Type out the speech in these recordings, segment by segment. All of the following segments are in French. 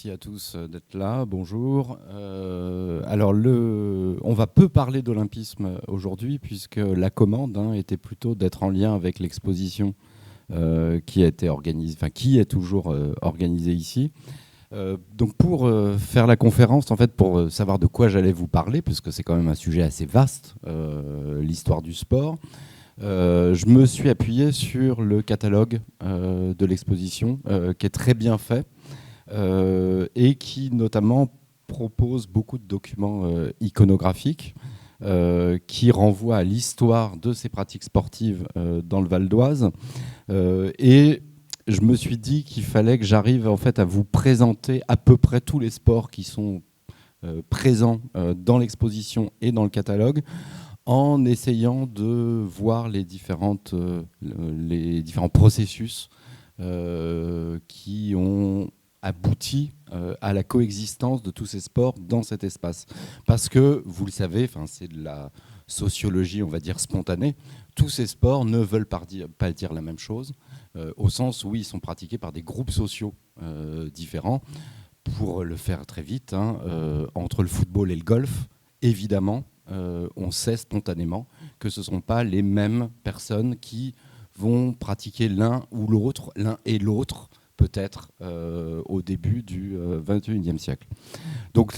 Merci à tous d'être là. Bonjour. Alors, on va peu parler d'olympisme aujourd'hui puisque la commande était plutôt d'être en lien avec l'exposition qui a été organisée, enfin qui est toujours organisée ici. Donc, pour faire la conférence, en fait, pour savoir de quoi j'allais vous parler, puisque c'est quand même un sujet assez vaste, l'histoire du sport. Je me suis appuyé sur le catalogue de l'exposition, qui est très bien fait. Et qui notamment propose beaucoup de documents iconographiques qui renvoient à l'histoire de ces pratiques sportives dans le Val d'Oise. Et je me suis dit qu'il fallait que j'arrive en fait à vous présenter à peu près tous les sports qui sont présents dans l'exposition et dans le catalogue, en essayant de voir les différents processus qui ont abouti à la coexistence de tous ces sports dans cet espace. Parce que, vous le savez, c'est de la sociologie, on va dire, spontanée, tous ces sports ne veulent pas dire la même chose, au sens où ils sont pratiqués par des groupes sociaux différents. Pour le faire très vite, entre le football et le golf, évidemment, on sait spontanément que ce ne sont pas les mêmes personnes qui vont pratiquer l'un et l'autre, peut-être au début du XXIe siècle. Donc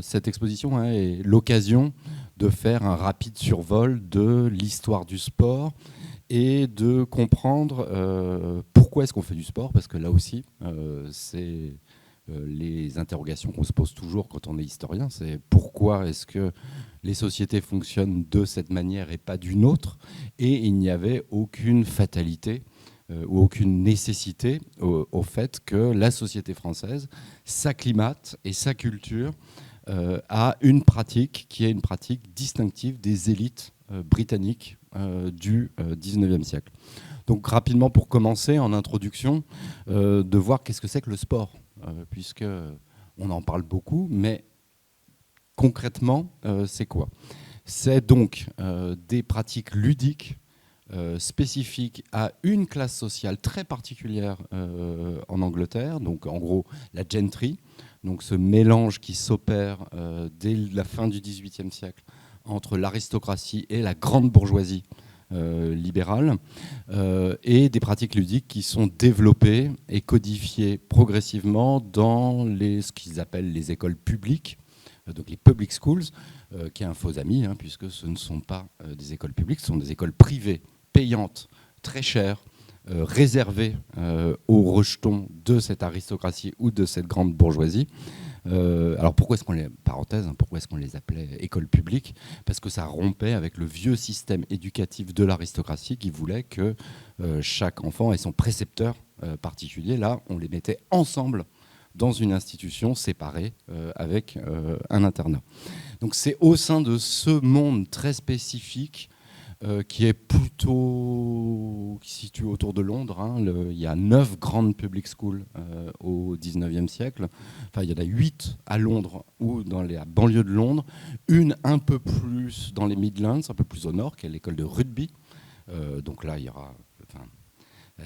cette exposition est l'occasion de faire un rapide survol de l'histoire du sport et de comprendre pourquoi est-ce qu'on fait du sport, parce que là aussi, c'est les interrogations qu'on se pose toujours quand on est historien, c'est pourquoi est-ce que les sociétés fonctionnent de cette manière et pas d'une autre, et il n'y avait aucune fatalité ou aucune nécessité au fait que la société française s'acclimate et s'acculture à une pratique qui est une pratique distinctive des élites britanniques du 19e siècle. Donc rapidement, pour commencer, en introduction, de voir qu'est-ce que c'est que le sport, puisque on en parle beaucoup, mais concrètement, c'est quoi ? C'est donc des pratiques ludiques spécifiques à une classe sociale très particulière en Angleterre, donc en gros la gentry, donc ce mélange qui s'opère dès la fin du XVIIIe siècle entre l'aristocratie et la grande bourgeoisie libérale, et des pratiques ludiques qui sont développées et codifiées progressivement dans ce qu'ils appellent les écoles publiques, donc les public schools, qui est un faux ami, puisque ce ne sont pas des écoles publiques, ce sont des écoles privées, payantes, très chères, réservées aux rejetons de cette aristocratie ou de cette grande bourgeoisie. Alors pourquoi est-ce qu'on les appelait écoles publiques ? Parce que ça rompait avec le vieux système éducatif de l'aristocratie qui voulait que chaque enfant ait son précepteur particulier. Là, on les mettait ensemble dans une institution séparée avec un internat. Donc c'est au sein de ce monde très spécifique qui se situe autour de Londres. Il y a 9 grandes public schools au 19e siècle. Enfin, il y en a 8 à Londres ou dans la banlieue de Londres. Une un peu plus dans les Midlands, un peu plus au nord, qui est l'école de rugby. Donc là,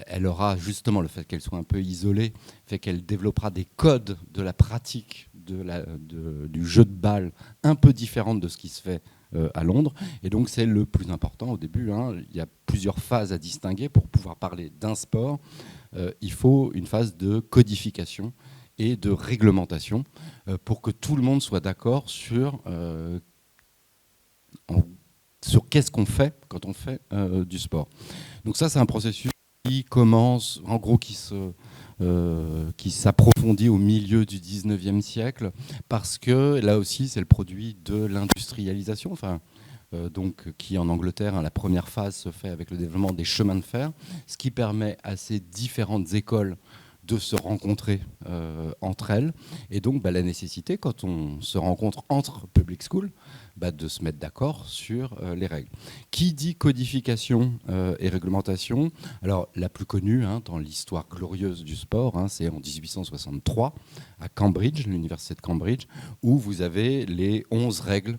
elle aura justement le fait qu'elle soit un peu isolée, fait qu'elle développera des codes de la pratique du jeu de balle un peu différente de ce qui se fait à Londres. Et donc c'est le plus important au début. Il y a plusieurs phases à distinguer pour pouvoir parler d'un sport. Il faut une phase de codification et de réglementation pour que tout le monde soit d'accord sur qu'est-ce qu'on fait quand on fait du sport. Donc ça, c'est un processus qui commence, en gros, qui s'approfondit au milieu du 19e siècle, parce que là aussi, c'est le produit de l'industrialisation, donc, qui en Angleterre, la première phase se fait avec le développement des chemins de fer, ce qui permet à ces différentes écoles de se rencontrer entre elles. Et donc, la nécessité, quand on se rencontre entre public schools, de se mettre d'accord sur les règles. Qui dit codification et réglementation ? Alors, la plus connue dans l'histoire glorieuse du sport, c'est en 1863, à Cambridge, l'université de Cambridge, où vous avez les 11 règles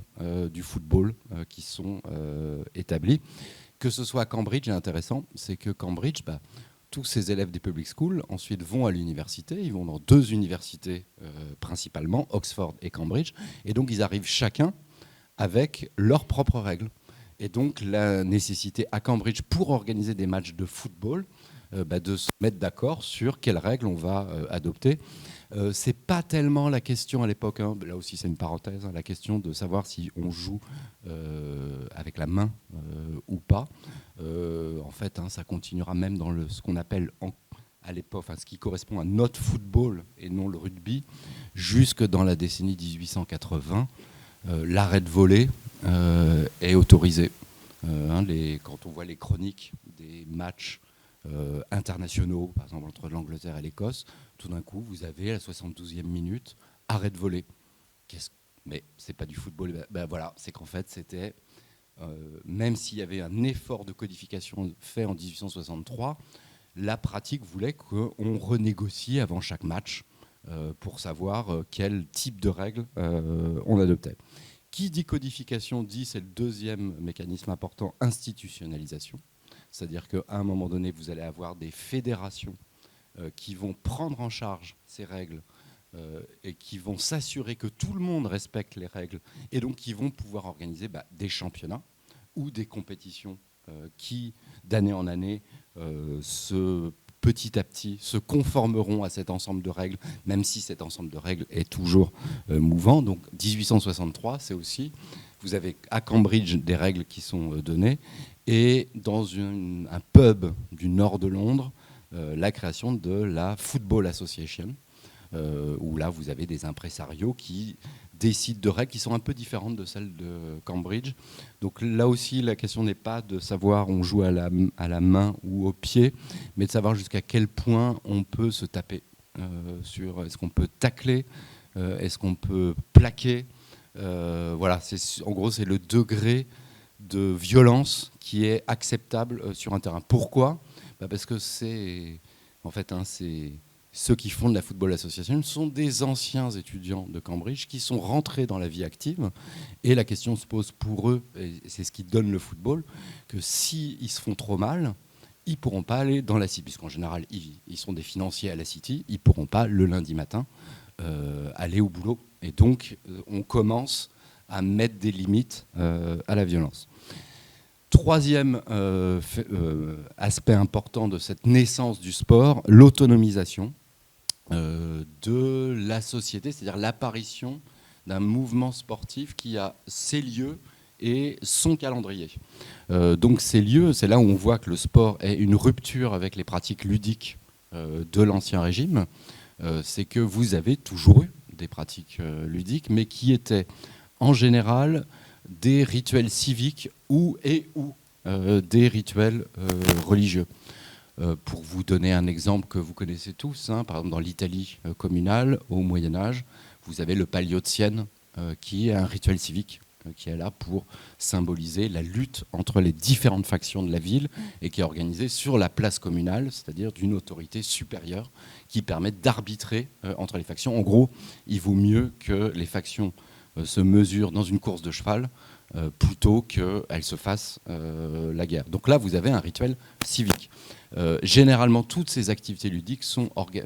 du football qui sont établies. Que ce soit à Cambridge, est intéressant, c'est que Cambridge, tous ces élèves des public schools ensuite vont à l'université, ils vont dans 2 universités principalement, Oxford et Cambridge, et donc ils arrivent chacun avec leurs propres règles. Et donc la nécessité à Cambridge pour organiser des matchs de football, de se mettre d'accord sur quelles règles on va adopter. C'est pas tellement la question à l'époque, hein, là aussi c'est une parenthèse, hein, la question de savoir si on joue avec la main ou pas. En fait, hein, ça continuera même dans ce qu'on appelle à l'époque, ce qui correspond à notre football et non le rugby, jusque dans la décennie 1880. L'arrêt de volée est autorisé. Quand on voit les chroniques des matchs internationaux, par exemple entre l'Angleterre et l'Écosse, tout d'un coup, vous avez à la 72e minute, arrêt de voler. Mais c'est pas du football. Voilà, c'est qu'en fait, c'était, même s'il y avait un effort de codification fait en 1863, la pratique voulait qu'on renégocie avant chaque match pour savoir quel type de règles on adoptait. Qui dit codification dit, c'est le deuxième mécanisme important, institutionnalisation. C'est-à-dire qu'à un moment donné, vous allez avoir des fédérations qui vont prendre en charge ces règles et qui vont s'assurer que tout le monde respecte les règles et donc qui vont pouvoir organiser des championnats ou des compétitions qui, d'année en année, petit à petit, se conformeront à cet ensemble de règles, même si cet ensemble de règles est toujours mouvant. Donc 1863, c'est aussi, vous avez à Cambridge des règles qui sont données, et dans un pub du nord de Londres, la création de la Football Association, où là vous avez des impresarios qui décident de règles qui sont un peu différentes de celles de Cambridge. Donc là aussi, la question n'est pas de savoir on joue à la main ou au pied, mais de savoir jusqu'à quel point on peut se taper sur, est-ce qu'on peut tacler, est-ce qu'on peut plaquer. Voilà, en gros, c'est le degré de violence qui est acceptable sur un terrain. Pourquoi ? Parce que c'est, en fait, c'est ceux qui fondent la Football Association sont des anciens étudiants de Cambridge qui sont rentrés dans la vie active. Et la question se pose pour eux, et c'est ce qui donne le football, que s'ils se font trop mal, ils ne pourront pas aller dans la City, puisqu'en général, ils sont des financiers à la City, ils ne pourront pas, le lundi matin, aller au boulot. Et donc, on commence à mettre des limites à la violence. Troisième aspect important de cette naissance du sport, l'autonomisation de la société, c'est-à-dire l'apparition d'un mouvement sportif qui a ses lieux et son calendrier. Donc ces lieux, c'est là où on voit que le sport est une rupture avec les pratiques ludiques de l'Ancien Régime. C'est que vous avez toujours eu des pratiques ludiques, mais qui étaient en général des rituels civiques ou des rituels religieux. Pour vous donner un exemple que vous connaissez tous, par exemple dans l'Italie communale, au Moyen-Âge, vous avez le Palio de Sienne, qui est un rituel civique, qui est là pour symboliser la lutte entre les différentes factions de la ville et qui est organisée sur la place communale, c'est-à-dire d'une autorité supérieure qui permet d'arbitrer entre les factions. En gros, il vaut mieux que les factions se mesurent dans une course de cheval plutôt qu'elles se fassent la guerre. Donc là, vous avez un rituel civique. Généralement, toutes ces activités ludiques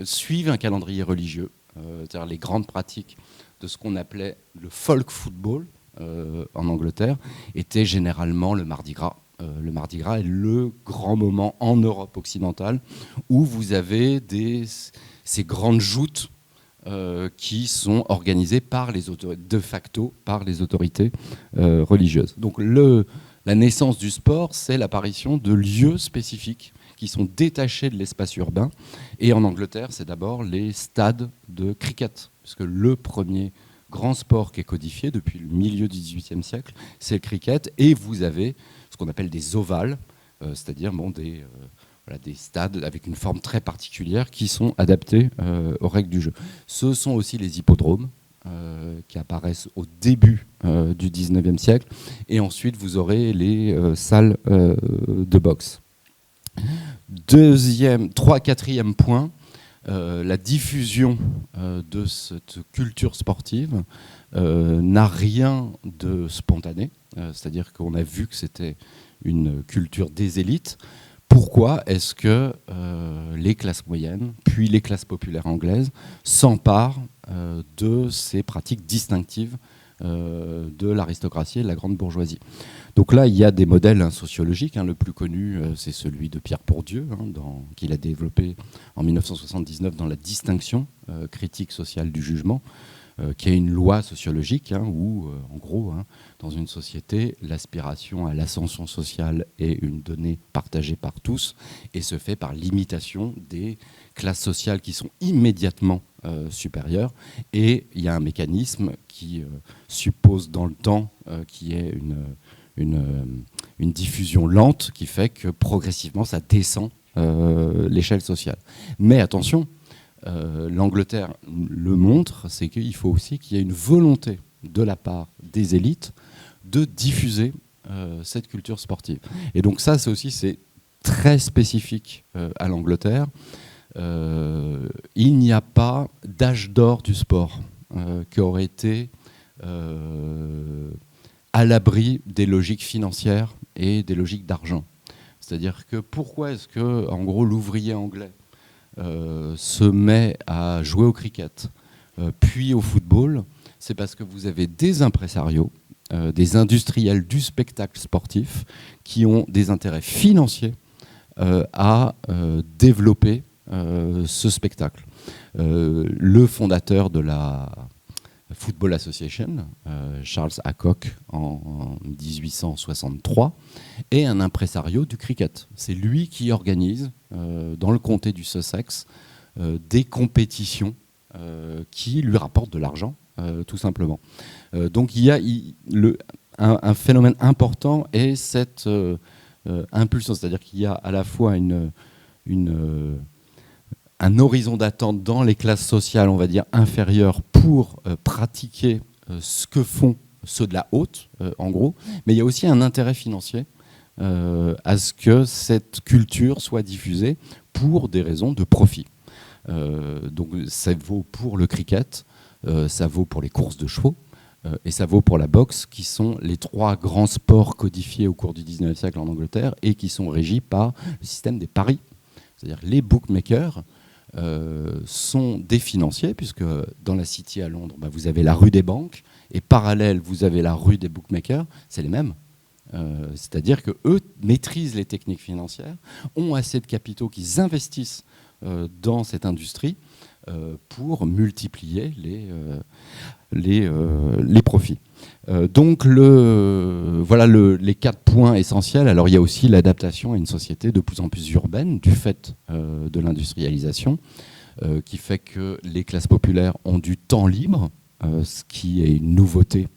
suivent un calendrier religieux, c'est-à-dire les grandes pratiques de ce qu'on appelait le folk football en Angleterre étaient généralement le Mardi Gras. Le Mardi Gras est le grand moment en Europe occidentale où vous avez ces grandes joutes qui sont organisées par les autorités, de facto par les autorités religieuses. Donc la naissance du sport, c'est l'apparition de lieux spécifiques qui sont détachés de l'espace urbain. Et en Angleterre, c'est d'abord les stades de cricket, puisque le premier grand sport qui est codifié depuis le milieu du XVIIIe siècle, c'est le cricket. Et vous avez ce qu'on appelle des ovales, c'est-à-dire des stades avec une forme très particulière qui sont adaptés aux règles du jeu. Ce sont aussi les hippodromes qui apparaissent au début du XIXe siècle. Et ensuite, vous aurez les salles de boxe. Quatrième point, la diffusion de cette culture sportive n'a rien de spontané, c'est-à-dire qu'on a vu que c'était une culture des élites. pourquoi est-ce que les classes moyennes, puis les classes populaires anglaises, s'emparent de ces pratiques distinctives de l'aristocratie et de la grande bourgeoisie. Donc là, il y a des modèles sociologiques. Le plus connu, c'est celui de Pierre Bourdieu, qu'il a développé en 1979 dans la distinction critique sociale du jugement, qui est une loi sociologique où, en gros, dans une société, l'aspiration à l'ascension sociale est une donnée partagée par tous et se fait par l'imitation des classes sociales qui sont immédiatement supérieures. Et il y a un mécanisme qui suppose dans le temps qui est une diffusion lente qui fait que progressivement ça descend l'échelle sociale. Mais attention, l'Angleterre le montre, c'est qu'il faut aussi qu'il y ait une volonté de la part des élites de diffuser cette culture sportive. Et donc ça, c'est très spécifique à l'Angleterre. Il n'y a pas d'âge d'or du sport qui aurait été à l'abri des logiques financières et des logiques d'argent. C'est-à-dire que pourquoi est-ce que, en gros, l'ouvrier anglais se met à jouer au cricket, puis au football? C'est parce que vous avez des impresarios, des industriels du spectacle sportif qui ont des intérêts financiers à développer ce spectacle. Le fondateur de la Football Association, Charles Aycock, en 1863, est un impresario du cricket. C'est lui qui organise, dans le comté du Sussex, des compétitions qui lui rapportent de l'argent, tout simplement. Donc il y a un phénomène important et cette impulsion, c'est-à-dire qu'il y a à la fois un horizon d'attente dans les classes sociales, on va dire, inférieures pour pratiquer ce que font ceux de la haute, en gros, mais il y a aussi un intérêt financier à ce que cette culture soit diffusée pour des raisons de profit. Donc ça vaut pour le cricket, ça vaut pour les courses de chevaux, et ça vaut pour la boxe, qui sont les trois grands sports codifiés au cours du 19e siècle en Angleterre et qui sont régis par le système des paris. C'est-à-dire les bookmakers sont des financiers, puisque dans la City à Londres, vous avez la rue des banques, et parallèle, vous avez la rue des bookmakers, c'est les mêmes. C'est-à-dire qu'eux maîtrisent les techniques financières, ont assez de capitaux qu'ils investissent dans cette industrie pour multiplier les profits. Donc voilà les 4 points essentiels. Alors il y a aussi l'adaptation à une société de plus en plus urbaine du fait de l'industrialisation, qui fait que les classes populaires ont du temps libre, ce qui est une nouveauté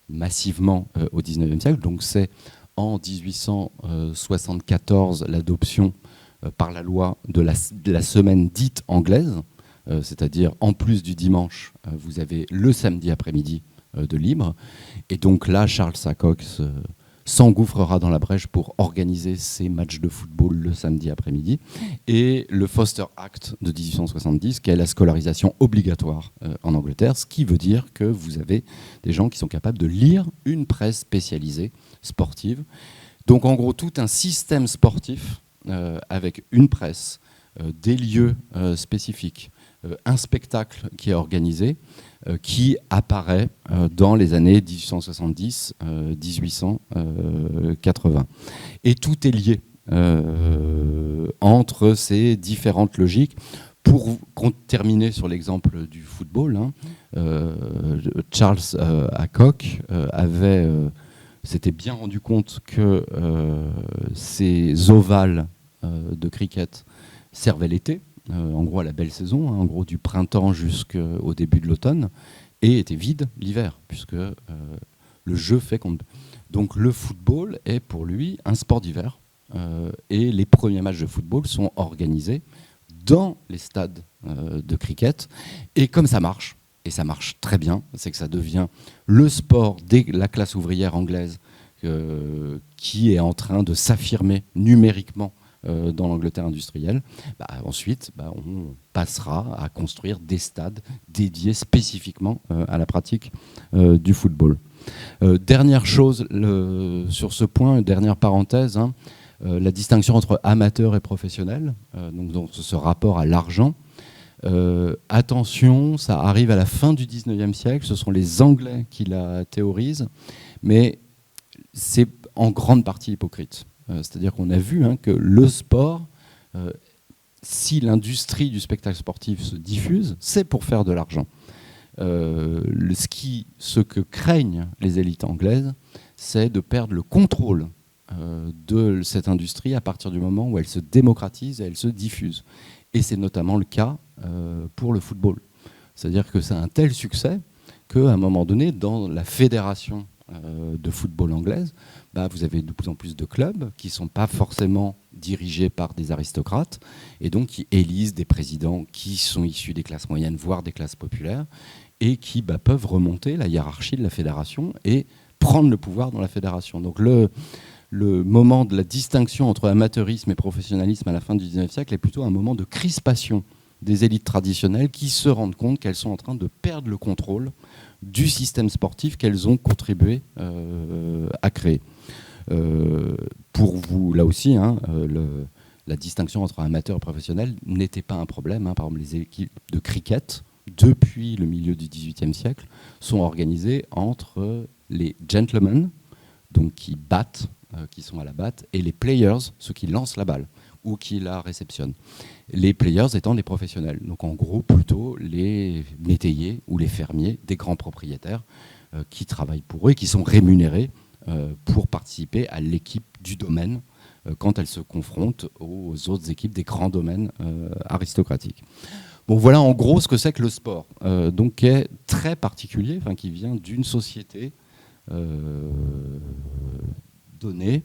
massivement au XIXe siècle. Donc c'est en 1874 l'adoption par la loi de la semaine dite anglaise, c'est-à-dire en plus du dimanche, vous avez le samedi après-midi de libre. Et donc là, Charles Aycock s'engouffrera dans la brèche pour organiser ces matchs de football le samedi après-midi. Et le Foster Act de 1870, qui est la scolarisation obligatoire en Angleterre, ce qui veut dire que vous avez des gens qui sont capables de lire une presse spécialisée sportive. Donc en gros, tout un système sportif avec une presse, des lieux spécifiques, un spectacle qui est organisé, qui apparaît dans les années 1870-1880. Et tout est lié entre ces différentes logiques. Pour terminer sur l'exemple du football, Charles Aycock s'était bien rendu compte que ces ovales de cricket servaient l'été, en gros à la belle saison, en gros du printemps jusqu'au début de l'automne, et étaient vides l'hiver, puisque le jeu fait qu'on... Donc le football est pour lui un sport d'hiver, et les premiers matchs de football sont organisés dans les stades de cricket, et comme ça marche, et ça marche très bien, c'est que ça devient le sport de la classe ouvrière anglaise qui est en train de s'affirmer numériquement dans l'Angleterre industrielle. Ensuite, on passera à construire des stades dédiés spécifiquement à la pratique du football. Dernière chose sur ce point, dernière parenthèse, la distinction entre amateur et professionnel, donc dans ce rapport à l'argent. Attention, ça arrive à la fin du 19e siècle, ce sont les Anglais qui la théorisent, mais c'est en grande partie hypocrite. C'est-à-dire qu'on a vu que le sport, si l'industrie du spectacle sportif se diffuse, c'est pour faire de l'argent. Ce que craignent les élites anglaises, c'est de perdre le contrôle de cette industrie à partir du moment où elle se démocratise et elle se diffuse. Et c'est notamment le cas pour le football. C'est-à-dire que c'est un tel succès qu'à un moment donné, dans la fédération de football anglaise, vous avez de plus en plus de clubs qui ne sont pas forcément dirigés par des aristocrates et donc qui élisent des présidents qui sont issus des classes moyennes, voire des classes populaires, et qui peuvent remonter la hiérarchie de la fédération et prendre le pouvoir dans la fédération. Donc le moment de la distinction entre amateurisme et professionnalisme à la fin du XIXe siècle est plutôt un moment de crispation des élites traditionnelles qui se rendent compte qu'elles sont en train de perdre le contrôle du système sportif qu'elles ont contribué à créer. Pour vous, là aussi, la distinction entre amateur et professionnel n'était pas un problème. Par exemple, les équipes de cricket, depuis le milieu du XVIIIe siècle, sont organisées entre les gentlemen, donc qui battent, qui sont à la batte, et les players, ceux qui lancent la balle ou qui la réceptionnent. Les players étant des professionnels, donc en gros plutôt les métayers ou les fermiers des grands propriétaires qui travaillent pour eux et qui sont rémunérés pour participer à l'équipe du domaine quand elle se confronte aux autres équipes des grands domaines aristocratiques. Bon, voilà en gros ce que c'est que le sport, donc qui est très particulier, qui vient d'une société donnée.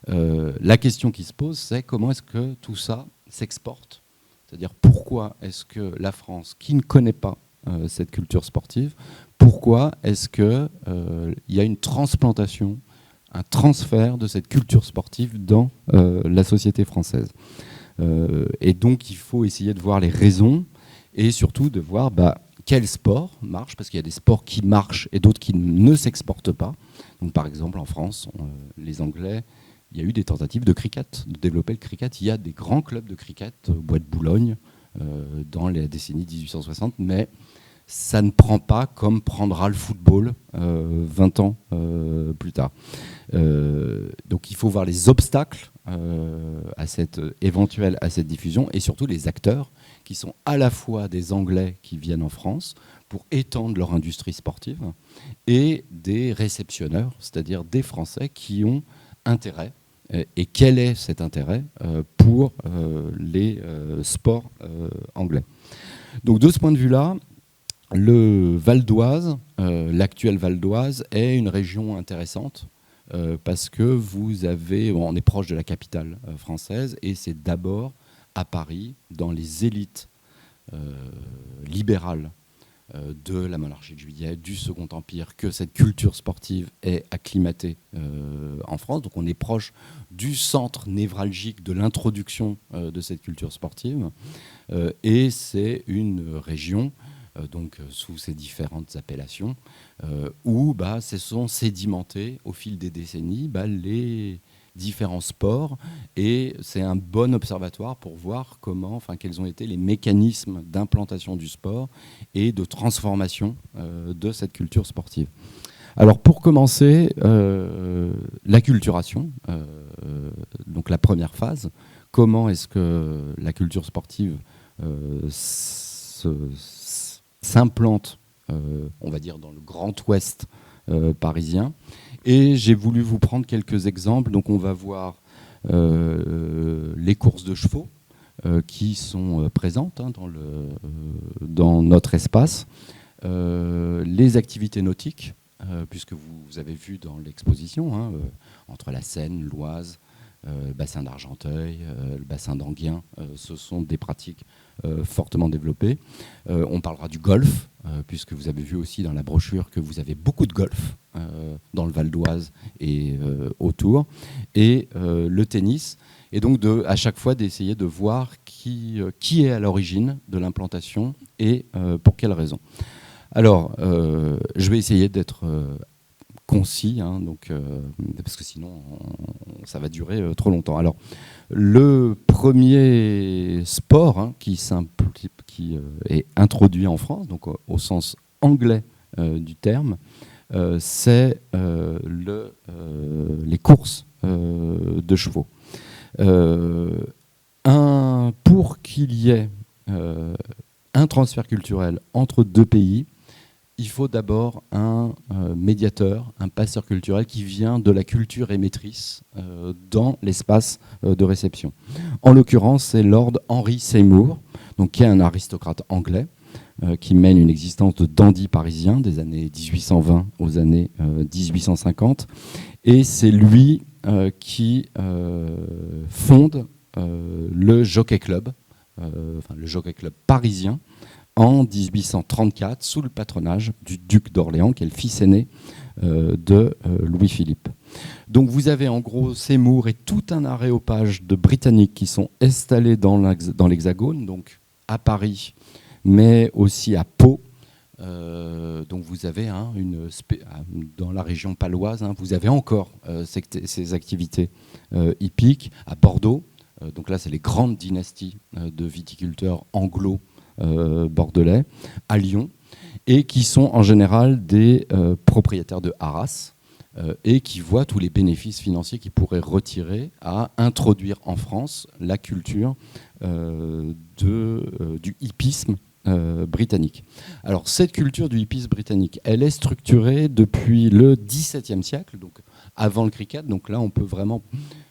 La question qui se pose, c'est comment est-ce que tout ça s'exporte ? C'est-à-dire pourquoi est-ce que la France, qui ne connaît pas cette culture sportive, pourquoi est-ce qu'il y a une transplantation, un transfert de cette culture sportive dans la société française ? Et donc il faut essayer de voir les raisons et surtout de voir quel sport marche, parce qu'il y a des sports qui marchent et d'autres qui ne s'exportent pas. Donc, par exemple, en France, les Anglais, il y a eu des tentatives de cricket, de développer le cricket. Il y a des grands clubs de cricket au Bois de Boulogne dans les décennies 1860, mais ça ne prend pas comme prendra le football 20 ans plus tard. Donc il faut voir les obstacles à cette diffusion et surtout les acteurs qui sont à la fois des Anglais qui viennent en France pour étendre leur industrie sportive et des réceptionneurs, c'est-à-dire des Français qui ont intérêt. Et quel est cet intérêt pour les sports anglais ? Donc de ce point de vue-là, le Val d'Oise, l'actuel Val d'Oise, est une région intéressante parce que on est proche de la capitale française et c'est d'abord à Paris, dans les élites libérales de la monarchie de Juillet, du Second Empire, que cette culture sportive est acclimatée en France. Donc on est proche du centre névralgique de l'introduction de cette culture sportive. Et c'est une région, donc sous ces différentes appellations, où se sont sédimentés au fil des décennies les différents sports, et c'est un bon observatoire pour voir quels ont été les mécanismes d'implantation du sport et de transformation de cette culture sportive. Alors pour commencer, l'acculturation, donc la première phase, comment est-ce que la culture sportive s'implante, on va dire, dans le Grand Ouest parisien. Et j'ai voulu vous prendre quelques exemples. Donc on va voir les courses de chevaux qui sont présentes dans notre espace, les activités nautiques, puisque vous avez vu dans l'exposition, entre la Seine, l'Oise, le bassin d'Argenteuil, le bassin d'Enghien, ce sont des pratiques fortement développées. On parlera du golf, puisque vous avez vu aussi dans la brochure que vous avez beaucoup de golf dans le Val d'Oise et autour, et le tennis, et donc à chaque fois d'essayer de voir qui est à l'origine de l'implantation et pour quelles raisons. Alors, je vais essayer d'être concis, parce que sinon ça va durer trop longtemps. Alors, le premier sport qui est introduit en France, donc au sens anglais du terme, c'est les courses de chevaux. Pour qu'il y ait un transfert culturel entre deux pays, il faut d'abord un médiateur, un passeur culturel qui vient de la culture émettrice dans l'espace de réception. En l'occurrence, c'est Lord Henry Seymour, donc, qui est un aristocrate anglais, qui mène une existence de dandy parisien des années 1820 aux années 1850. Et c'est lui qui fonde le Jockey Club, le Jockey Club parisien, en 1834, sous le patronage du duc d'Orléans, qui est le fils aîné de Louis-Philippe. Donc vous avez en gros Seymour et tout un aréopage de Britanniques qui sont installés dans l'Hexagone, donc à Paris, mais aussi à Pau. Donc vous avez dans la région paloise, vous avez encore ces activités hippiques. À Bordeaux, donc là c'est les grandes dynasties de viticulteurs anglo bordelais, à Lyon, et qui sont en général des propriétaires de haras et qui voient tous les bénéfices financiers qu'ils pourraient retirer à introduire en France la culture du hippisme britannique. Alors cette culture du hippisme britannique, elle est structurée depuis le XVIIe siècle, donc avant le cricket. Donc là on peut vraiment,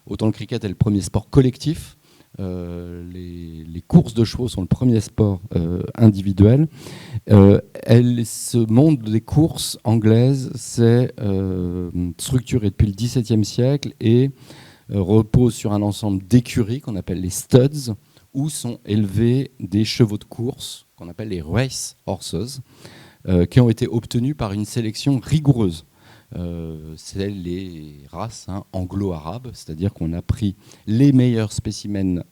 autant le cricket est le premier sport collectif, les courses de chevaux sont le premier sport individuel. Ce monde des courses anglaises s'est structuré depuis le XVIIe siècle et repose sur un ensemble d'écuries qu'on appelle les studs, où sont élevés des chevaux de course qu'on appelle les race horses, qui ont été obtenus par une sélection rigoureuse. C'est les races anglo-arabes, c'est-à-dire qu'on a pris les meilleurs spécimens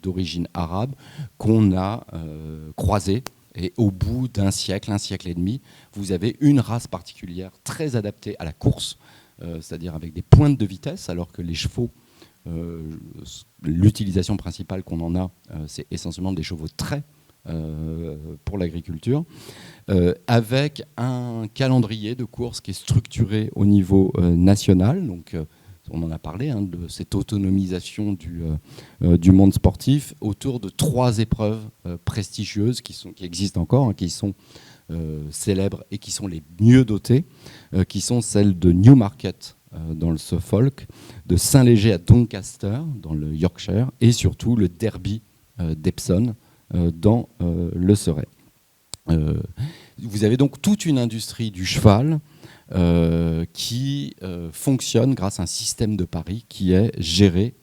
d'origine arabe qu'on a croisés, et au bout d'un siècle, un siècle et demi, vous avez une race particulière très adaptée à la course, c'est-à-dire avec des pointes de vitesse, alors que les chevaux, l'utilisation principale qu'on en a, c'est essentiellement des chevaux de trait pour l'agriculture, avec un calendrier de course qui est structuré au niveau national. Donc, on en a parlé, de cette autonomisation du monde sportif autour de 3 épreuves prestigieuses qui existent encore, qui sont célèbres et qui sont les mieux dotées, qui sont celles de Newmarket dans le Suffolk, de Saint-Léger à Doncaster dans le Yorkshire, et surtout le Derby d'Epsom dans le Surrey. Vous avez donc toute une industrie du cheval qui fonctionne grâce à un système de paris qui est géré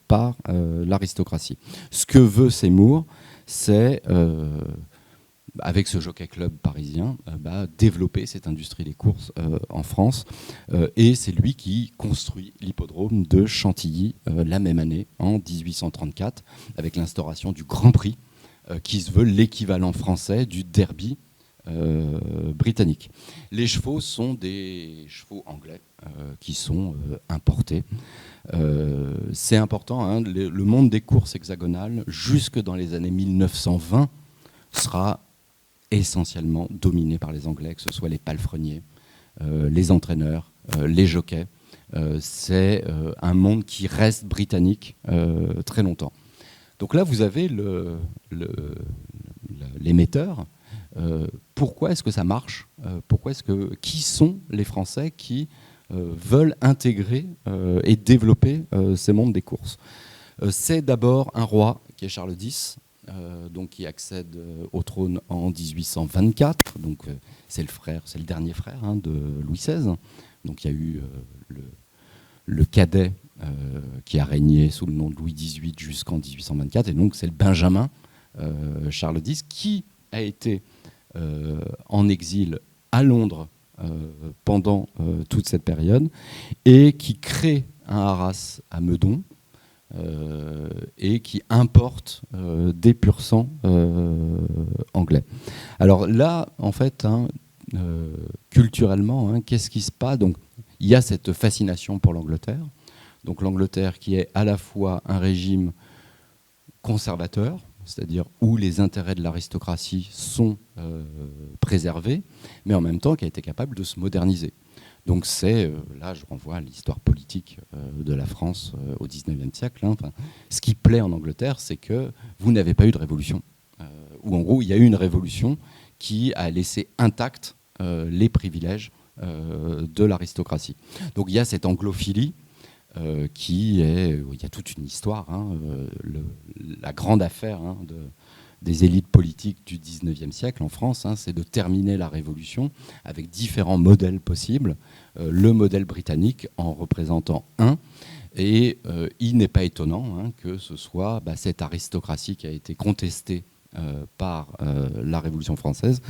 par l'aristocratie. Ce que veut Seymour, c'est, avec ce jockey club parisien, développer cette industrie des courses en France. Et c'est lui qui construit l'hippodrome de Chantilly la même année, en 1834, avec l'instauration du Grand Prix, qui se veut l'équivalent français du derby britannique. Les chevaux sont des chevaux anglais qui sont importés. C'est important, le monde des courses hexagonales, jusque dans les années 1920, sera essentiellement dominé par les Anglais, que ce soit les palefreniers, les entraîneurs, les jockeys. C'est un monde qui reste britannique très longtemps. Donc là, vous avez l'émetteur. Pourquoi est-ce que ça marche ? Qui sont les Français qui veulent intégrer et développer ces mondes des courses ? C'est d'abord un roi qui est Charles X, donc qui accède au trône en 1824. Donc c'est le dernier frère de Louis XVI. Donc il y a eu le cadet qui a régné sous le nom de Louis XVIII jusqu'en 1824, et donc c'est le Benjamin Charles X qui a été en exil à Londres pendant toute cette période, et qui crée un haras à Meudon et qui importe des pur-sang anglais. Alors là, en fait, culturellement, hein, qu'est-ce qui se passe? Donc, il y a cette fascination pour l'Angleterre. Donc l'Angleterre qui est à la fois un régime conservateur, c'est-à-dire où les intérêts de l'aristocratie sont préservés, mais en même temps qui a été capable de se moderniser. Donc c'est, là je renvoie à l'histoire politique de la France au XIXe siècle. Hein. Enfin, ce qui plaît en Angleterre, c'est que vous n'avez pas eu de révolution. Ou en gros, il y a eu une révolution qui a laissé intacts les privilèges de l'aristocratie. Donc il y a cette anglophilie qui est... Il y a toute une histoire, hein, la grande affaire hein, des élites politiques du XIXe siècle en France, hein, c'est de terminer la Révolution avec différents modèles possibles. Le modèle britannique en représentant un. Et il n'est pas étonnant hein, que ce soit cette aristocratie qui a été contestée par la Révolution française,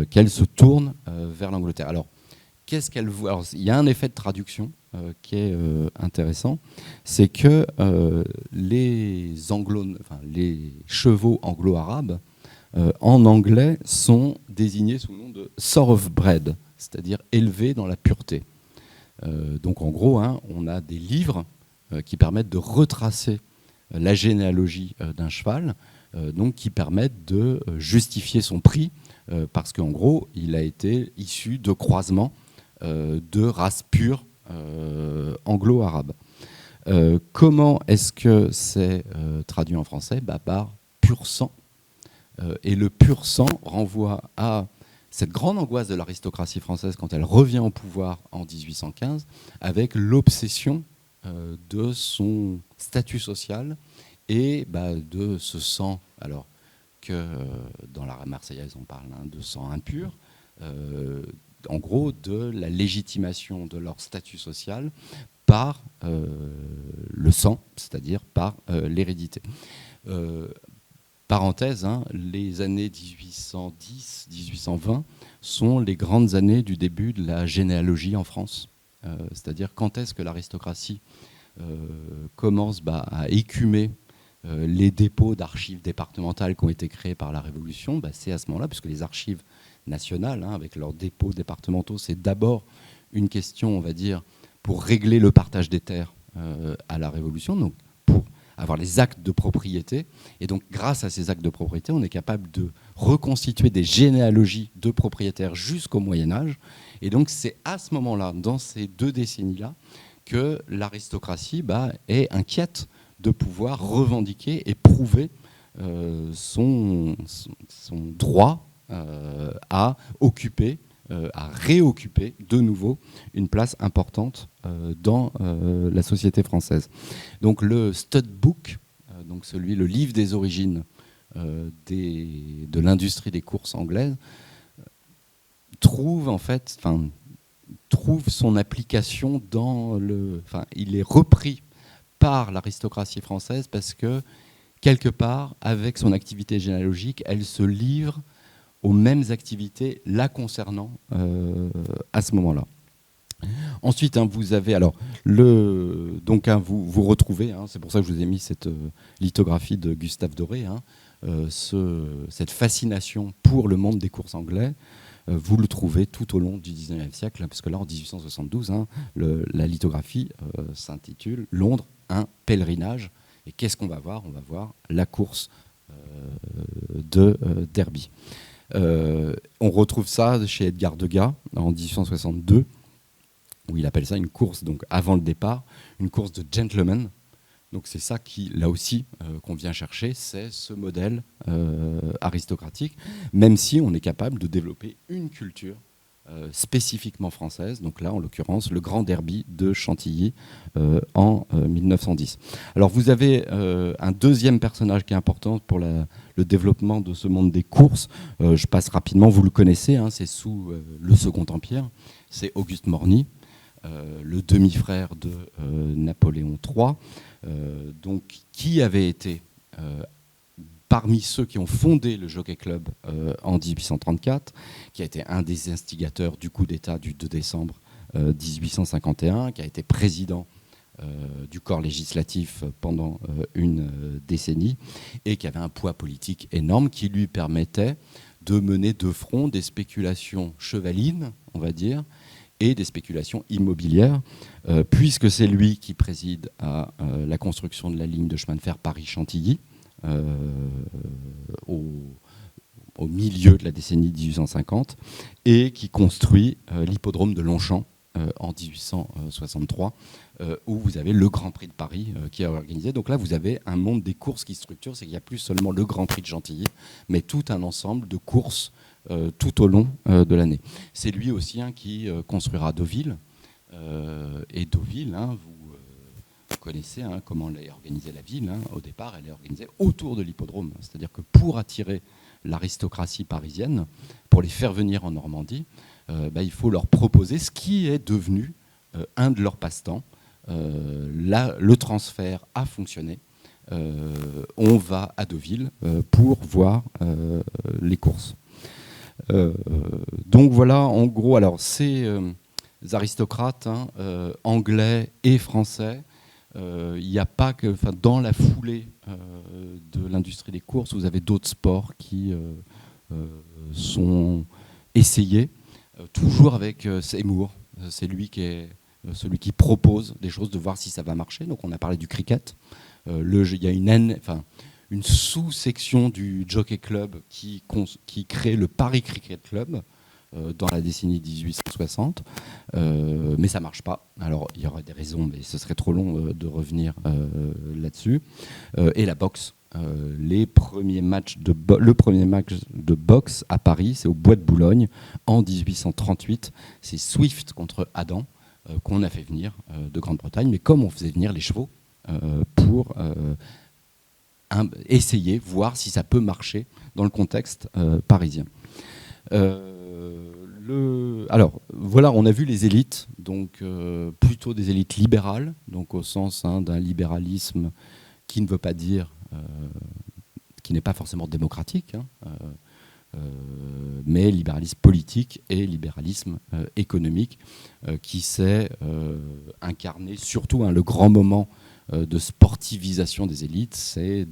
qu'elle se tourne vers l'Angleterre. Alors, qu'est-ce qu'elle voit? Alors, il y a un effet de traduction qui est intéressant, c'est que les chevaux anglo-arabes en anglais sont désignés sous le nom de thoroughbred, c'est-à-dire élevés dans la pureté. Donc en gros, hein, on a des livres qui permettent de retracer la généalogie d'un cheval, donc qui permettent de justifier son prix, parce qu'en gros, il a été issu de croisements de races pures anglo-arabes. Comment est-ce que c'est traduit en français? Par pur sang. Et le pur sang renvoie à cette grande angoisse de l'aristocratie française quand elle revient au pouvoir en 1815, avec l'obsession de son statut social et de ce sang, alors que dans la Marseillaise on parle de sang impur, en gros de la légitimation de leur statut social par le sang, c'est-à-dire par l'hérédité. Parenthèse, hein, les années 1810-1820 sont les grandes années du début de la généalogie en France. C'est-à-dire quand est-ce que l'aristocratie commence à écumer les dépôts d'archives départementales qui ont été créés par la Révolution. C'est à ce moment-là, puisque les archives nationales, hein, avec leurs dépôts départementaux, c'est d'abord une question, on va dire, pour régler le partage des terres à la Révolution, donc pour avoir les actes de propriété. Et donc, grâce à ces actes de propriété, on est capable de reconstituer des généalogies de propriétaires jusqu'au Moyen-Âge. Et donc, c'est à ce moment-là, dans ces 2 décennies-là, que l'aristocratie est inquiète de pouvoir revendiquer et prouver son droit à occuper, à réoccuper de nouveau une place importante dans la société française. Donc le stud book, donc le livre des origines de l'industrie des courses anglaises, trouve son application il est repris par l'aristocratie française parce que, quelque part, avec son activité généalogique, elle se livre aux mêmes activités la concernant à ce moment-là. Ensuite, vous avez vous retrouvez, c'est pour ça que je vous ai mis cette lithographie de Gustave Doré, cette fascination pour le monde des courses anglais. Vous le trouvez tout au long du XIXe siècle, parce que là, en 1872, la lithographie s'intitule « Londres, un pèlerinage ». Et qu'est-ce qu'on va voir? On va voir la course de Derby. On retrouve ça chez Edgar Degas en 1862, où il appelle ça une course, donc avant le départ, une course de gentleman. Donc c'est ça qui, là aussi, qu'on vient chercher, c'est ce modèle aristocratique, même si on est capable de développer une culture spécifiquement française. Donc là, en l'occurrence, le Grand Derby de Chantilly en 1910. Alors vous avez un deuxième personnage qui est important pour le développement de ce monde des courses. Je passe rapidement, vous le connaissez, c'est sous le Second Empire. C'est Auguste Morny, le demi-frère de Napoléon III, qui avait été parmi ceux qui ont fondé le Jockey Club en 1834, qui a été un des instigateurs du coup d'État du 2 décembre 1851, qui a été président du corps législatif pendant une décennie, et qui avait un poids politique énorme qui lui permettait de mener de front des spéculations chevalines, on va dire, et des spéculations immobilières, puisque c'est lui qui préside à la construction de la ligne de chemin de fer Paris-Chantilly au milieu de la décennie 1850, et qui construit l'hippodrome de Longchamp en 1863, où vous avez le Grand Prix de Paris qui est organisé. Donc là, vous avez un monde des courses qui structure, c'est qu'il n'y a plus seulement le Grand Prix de Chantilly, mais tout un ensemble de courses tout au long de l'année. C'est lui aussi qui construira Deauville. Et Deauville, vous connaissez comment elle est organisée la ville. Au départ, elle est organisée autour de l'hippodrome. C'est-à-dire que pour attirer l'aristocratie parisienne, pour les faire venir en Normandie, il faut leur proposer ce qui est devenu un de leurs passe-temps. Le transfert a fonctionné. On va à Deauville pour voir les courses. Donc voilà, en gros, alors ces aristocrates anglais et français, il n'y a pas que, dans la foulée de l'industrie des courses, vous avez d'autres sports qui sont essayés, toujours avec Seymour. C'est lui qui est celui qui propose des choses, de voir si ça va marcher. Donc on a parlé du cricket. Il y a une sous-section du Jockey Club qui crée le Paris Cricket Club dans la décennie 1860, mais ça ne marche pas. Alors il y aurait des raisons, mais ce serait trop long de revenir là-dessus. Et la boxe. Le premier match de boxe à Paris, c'est au Bois de Boulogne en 1838. C'est Swift contre Adam qu'on a fait venir de Grande-Bretagne, mais comme on faisait venir les chevaux pour essayer, voir si ça peut marcher dans le contexte parisien. Alors, voilà, on a vu les élites, donc plutôt des élites libérales, donc au sens d'un libéralisme qui ne veut pas dire, qui n'est pas forcément démocratique, mais libéralisme politique et libéralisme économique, qui s'est incarné surtout le grand moment de sportivisation des élites, c'est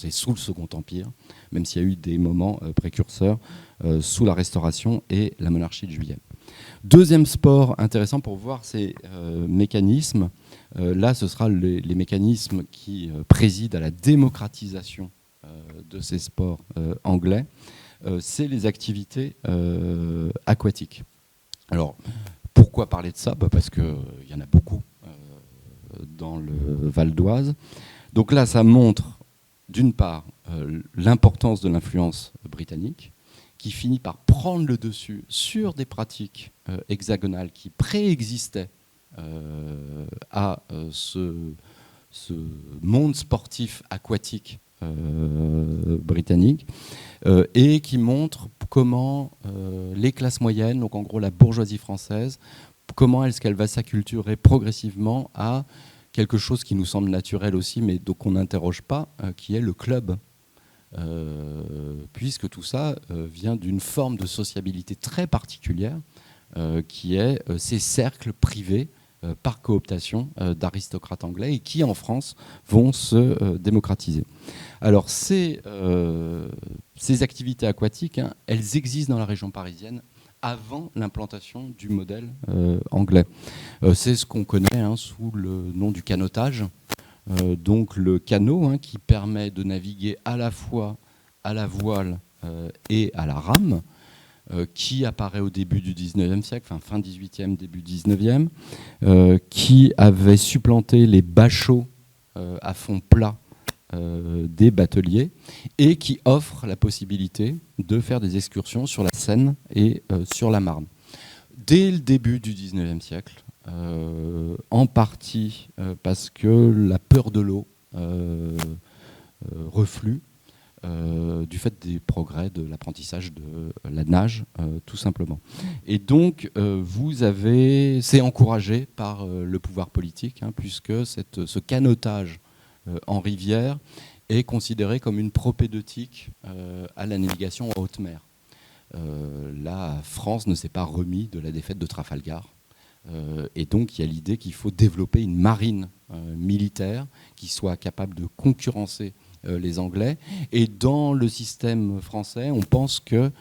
sous le Second Empire, même s'il y a eu des moments précurseurs sous la Restauration et la monarchie de Juillet. Deuxième sport intéressant pour voir ces mécanismes, là ce sera les mécanismes qui président à la démocratisation de ces sports anglais, c'est les activités aquatiques. Alors pourquoi parler de ça ? Parce qu'il y en a beaucoup dans le Val d'Oise. Donc là, ça montre, d'une part, l'importance de l'influence britannique, qui finit par prendre le dessus sur des pratiques hexagonales qui préexistaient à ce monde sportif aquatique britannique, et qui montre comment les classes moyennes, donc en gros la bourgeoisie française, comment est-ce qu'elle va s'acculturer progressivement à quelque chose qui nous semble naturel aussi, mais donc on n'interroge pas, qui est le club. Puisque tout ça vient d'une forme de sociabilité très particulière, qui est ces cercles privés par cooptation d'aristocrates anglais, et qui en France vont se démocratiser. Alors ces activités aquatiques, elles existent dans la région parisienne avant l'implantation du modèle anglais. C'est ce qu'on connaît sous le nom du canotage. Donc le canot qui permet de naviguer à la fois à la voile et à la rame, qui apparaît au début du 19e siècle, fin 18e, début 19e, qui avait supplanté les bachots à fond plat des bateliers, et qui offre la possibilité de faire des excursions sur la Seine et sur la Marne. Dès le début du 19e siècle, en partie parce que la peur de l'eau reflue du fait des progrès de l'apprentissage de la nage, tout simplement. Et donc, c'est encouragé par le pouvoir politique, puisque ce canotage en rivière est considéré comme une propédeutique à la navigation en haute mer. La France ne s'est pas remis de la défaite de Trafalgar. Et donc il y a l'idée qu'il faut développer une marine militaire qui soit capable de concurrencer les Anglais. Et dans le système français, on pense que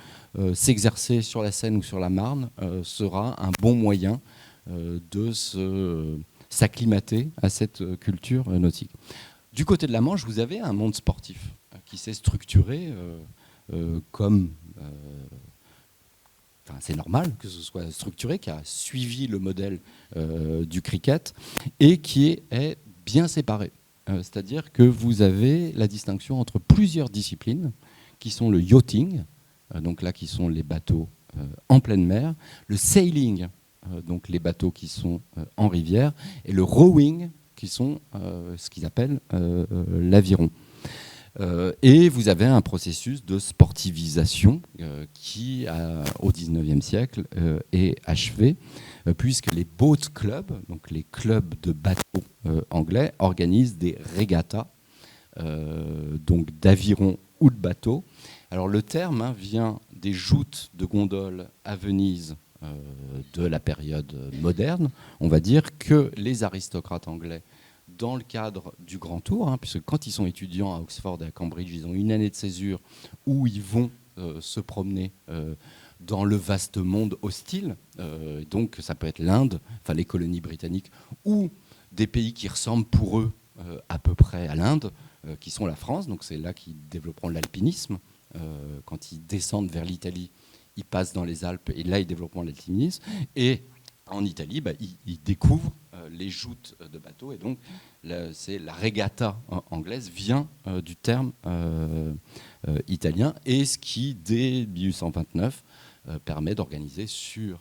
s'exercer sur la Seine ou sur la Marne sera un bon moyen de s'acclimater à cette culture nautique. Du côté de la Manche, vous avez un monde sportif qui s'est structuré comme... c'est normal que ce soit structuré, qui a suivi le modèle du cricket et qui est bien séparé. C'est-à-dire que vous avez la distinction entre plusieurs disciplines qui sont le yachting, donc là qui sont les bateaux en pleine mer, le sailing, donc les bateaux qui sont en rivière, et le rowing, qui sont ce qu'ils appellent l'aviron. Et vous avez un processus de sportivisation qui, au XIXe siècle, est achevé, puisque les boat clubs, donc les clubs de bateaux anglais, organisent des régattas, donc d'avirons ou de bateaux. Alors le terme vient des joutes de gondoles à Venise de la période moderne. On va dire que les aristocrates anglais, dans le cadre du Grand Tour, puisque quand ils sont étudiants à Oxford et à Cambridge, ils ont une année de césure où ils vont se promener dans le vaste monde hostile. Donc ça peut être l'Inde, enfin les colonies britanniques, ou des pays qui ressemblent pour eux à peu près à l'Inde, qui sont la France. Donc c'est là qu'ils développeront l'alpinisme. Quand ils descendent vers l'Italie, ils passent dans les Alpes et là ils développeront l'alpinisme. Et en Italie, ils découvrent les joutes de bateaux, et donc la regatta anglaise vient du terme italien, et ce qui, dès 1829, permet d'organiser sur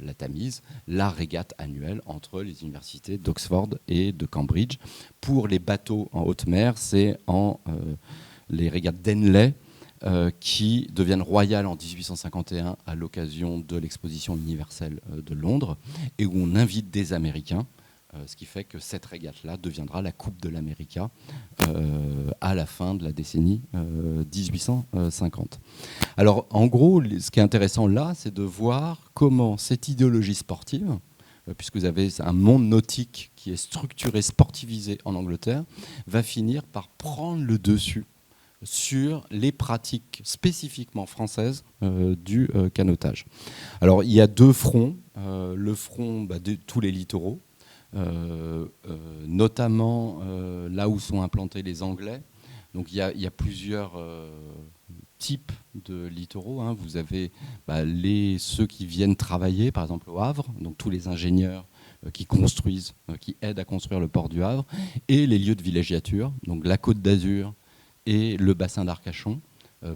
la Tamise la régate annuelle entre les universités d'Oxford et de Cambridge. Pour les bateaux en haute mer, c'est les régates d'Henley, qui deviennent royales en 1851 à l'occasion de l'exposition universelle de Londres, et où on invite des Américains, ce qui fait que cette régate-là deviendra la Coupe de l'América à la fin de la décennie 1850. Alors en gros, ce qui est intéressant là, c'est de voir comment cette idéologie sportive, puisque vous avez un monde nautique qui est structuré, sportivisé en Angleterre, va finir par prendre le dessus sur les pratiques spécifiquement françaises du canotage. Alors il y a deux fronts, le front de tous les littoraux, notamment là où sont implantés les Anglais. Donc il y a plusieurs types de littoraux. Vous avez ceux qui viennent travailler, par exemple au Havre, donc tous les ingénieurs qui construisent, qui aident à construire le port du Havre, et les lieux de villégiature, donc la Côte d'Azur et le bassin d'Arcachon,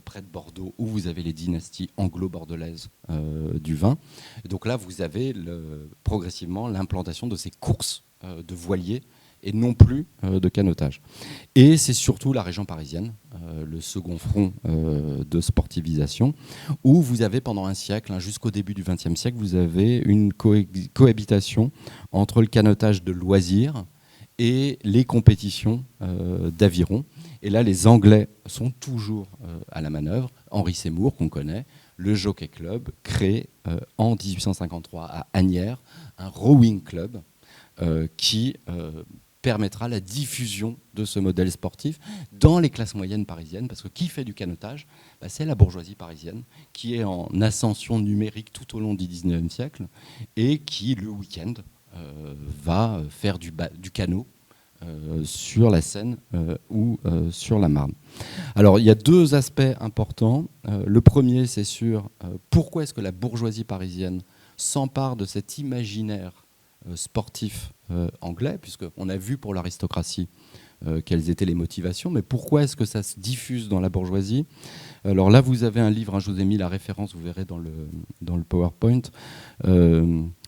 près de Bordeaux, où vous avez les dynasties anglo-bordelaises du vin. Et donc là, vous avez progressivement l'implantation de ces courses de voiliers et non plus de canotage. Et c'est surtout la région parisienne, le second front de sportivisation, où vous avez pendant un siècle, jusqu'au début du XXe siècle, vous avez une cohabitation entre le canotage de loisirs et les compétitions d'aviron. Et là, les Anglais sont toujours à la manœuvre. Henri Seymour, qu'on connaît, le Jockey Club, créé en 1853 à Asnières, un rowing club qui permettra la diffusion de ce modèle sportif dans les classes moyennes parisiennes, parce que qui fait du canotage, c'est la bourgeoisie parisienne, qui est en ascension numérique tout au long du XIXe siècle, et qui, le week-end, va faire du canot sur la Seine ou sur la Marne. Alors, il y a deux aspects importants. Le premier, c'est sur pourquoi est-ce que la bourgeoisie parisienne s'empare de cet imaginaire sportif anglais, puisqu'on a vu pour l'aristocratie quelles étaient les motivations, mais pourquoi est-ce que ça se diffuse dans la bourgeoisie? Alors là, vous avez un livre, je vous ai mis la référence, vous verrez dans le PowerPoint.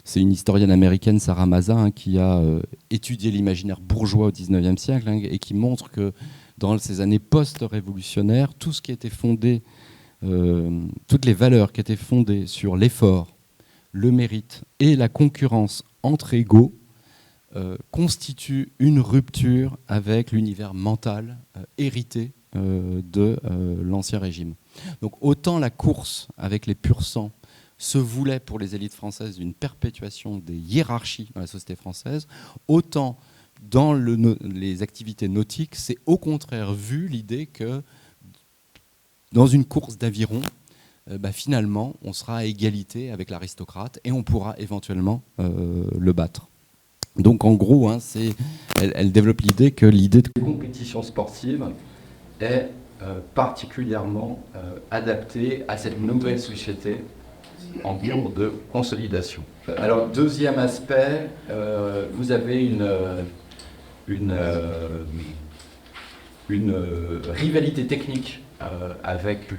C'est une historienne américaine, Sarah Maza, qui a étudié l'imaginaire bourgeois au XIXe siècle et qui montre que dans ces années post-révolutionnaires, tout ce qui était fondé, toutes les valeurs qui étaient fondées sur l'effort, le mérite et la concurrence entre égaux constituent une rupture avec l'univers mental hérité de l'Ancien Régime. Donc autant la course avec les pur sang se voulait pour les élites françaises d'une perpétuation des hiérarchies dans la société française, autant dans les activités nautiques, c'est au contraire vu l'idée que dans une course d'aviron, finalement, on sera à égalité avec l'aristocrate et on pourra éventuellement le battre. Donc en gros, elle développe l'idée que l'idée de compétition sportive est particulièrement adaptée à cette nouvelle société en cours de consolidation. Alors deuxième aspect, vous avez une rivalité technique avec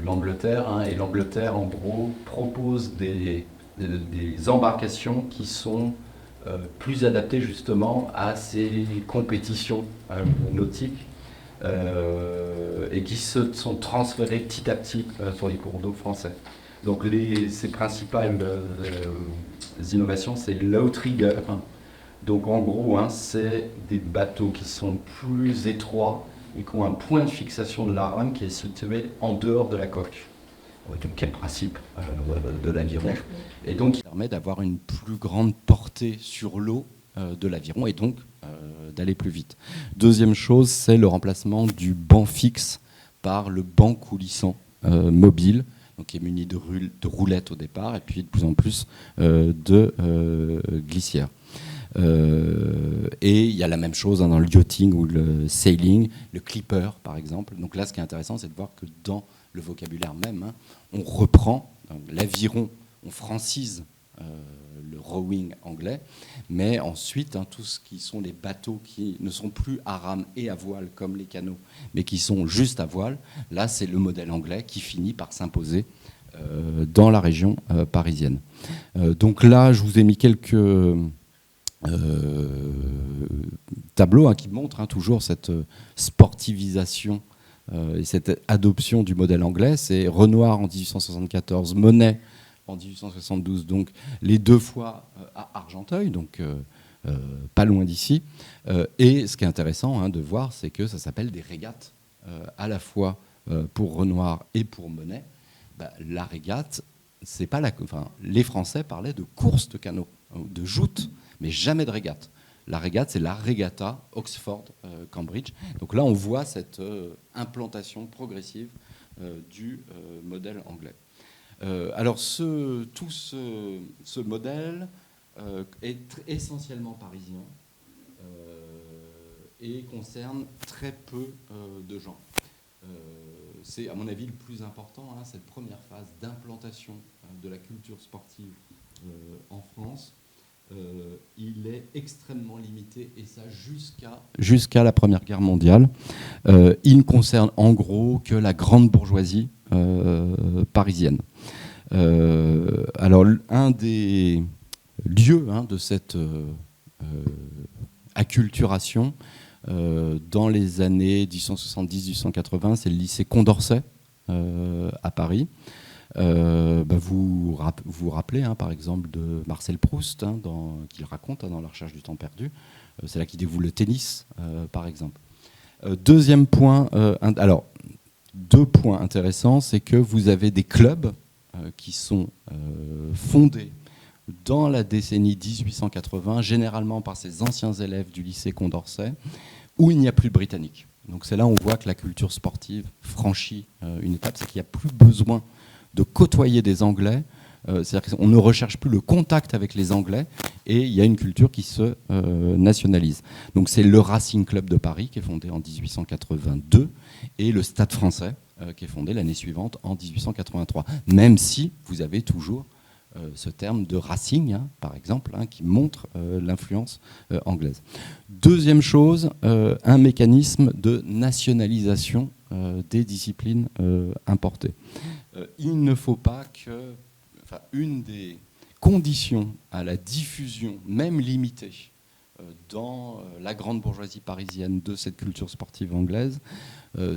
l'Angleterre, et l'Angleterre en gros propose des embarcations qui sont plus adaptées justement à ces compétitions nautiques et qui se sont transférées petit à petit sur les cours d'eau français. Donc ces principales innovations, c'est l'outrigger. Donc en gros, c'est des bateaux qui sont plus étroits et qui ont un point de fixation de la rame qui est situé en dehors de la coque. Donc quel principe de l'aviron. Et donc il permet d'avoir une plus grande portée sur l'eau de l'aviron et donc d'aller plus vite. Deuxième chose, c'est le remplacement du banc fixe par le banc coulissant mobile, donc qui est muni de roulettes au départ et puis de plus en plus de glissières. Et il y a la même chose dans le yachting ou le sailing, le clipper par exemple. Donc là, ce qui est intéressant, c'est de voir que dans le vocabulaire même, on reprend l'aviron, on francise le rowing anglais, mais ensuite, tout ce qui sont les bateaux qui ne sont plus à rame et à voile comme les canots, mais qui sont juste à voile, là, c'est le modèle anglais qui finit par s'imposer dans la région parisienne. Donc là, je vous ai mis quelques tableaux qui montrent toujours cette sportivisation et cette adoption du modèle anglais. C'est Renoir en 1874, Monet en 1872, donc les deux fois à Argenteuil, donc pas loin d'ici. Et ce qui est intéressant de voir, c'est que ça s'appelle des régates, à la fois pour Renoir et pour Monet. La régate, c'est pas les Français parlaient de course de canot, de joute, mais jamais de régate. La régate, c'est la Regatta Oxford-Cambridge. Donc là, on voit cette implantation progressive du modèle anglais. Alors, ce modèle est essentiellement parisien et concerne très peu de gens. C'est, à mon avis, le plus important, cette première phase d'implantation de la culture sportive en France. Il est extrêmement limité, et ça jusqu'à la Première Guerre mondiale. Il ne concerne en gros que la grande bourgeoisie parisienne. Alors, un des lieux de cette acculturation dans les années 1870-1880, c'est le lycée Condorcet à Paris. Vous vous rappelez par exemple de Marcel Proust, qu'il raconte dans La recherche du temps perdu. C'est là qu'il dévoile le tennis, par exemple. Deuxième point, alors deux points intéressants, c'est que vous avez des clubs qui sont fondés dans la décennie 1880, généralement par ces anciens élèves du lycée Condorcet, où il n'y a plus de Britanniques. Donc c'est là où on voit que la culture sportive franchit une étape, c'est qu'il n'y a plus besoin de côtoyer des Anglais, c'est-à-dire qu'on ne recherche plus le contact avec les Anglais, et il y a une culture qui se nationalise. Donc c'est le Racing Club de Paris qui est fondé en 1882 et le Stade français qui est fondé l'année suivante en 1883, même si vous avez toujours ce terme de racing, par exemple, qui montre l'influence anglaise. Deuxième chose, un mécanisme de nationalisation des disciplines importées. Il ne faut pas que... une des conditions à la diffusion, même limitée, dans la grande bourgeoisie parisienne de cette culture sportive anglaise,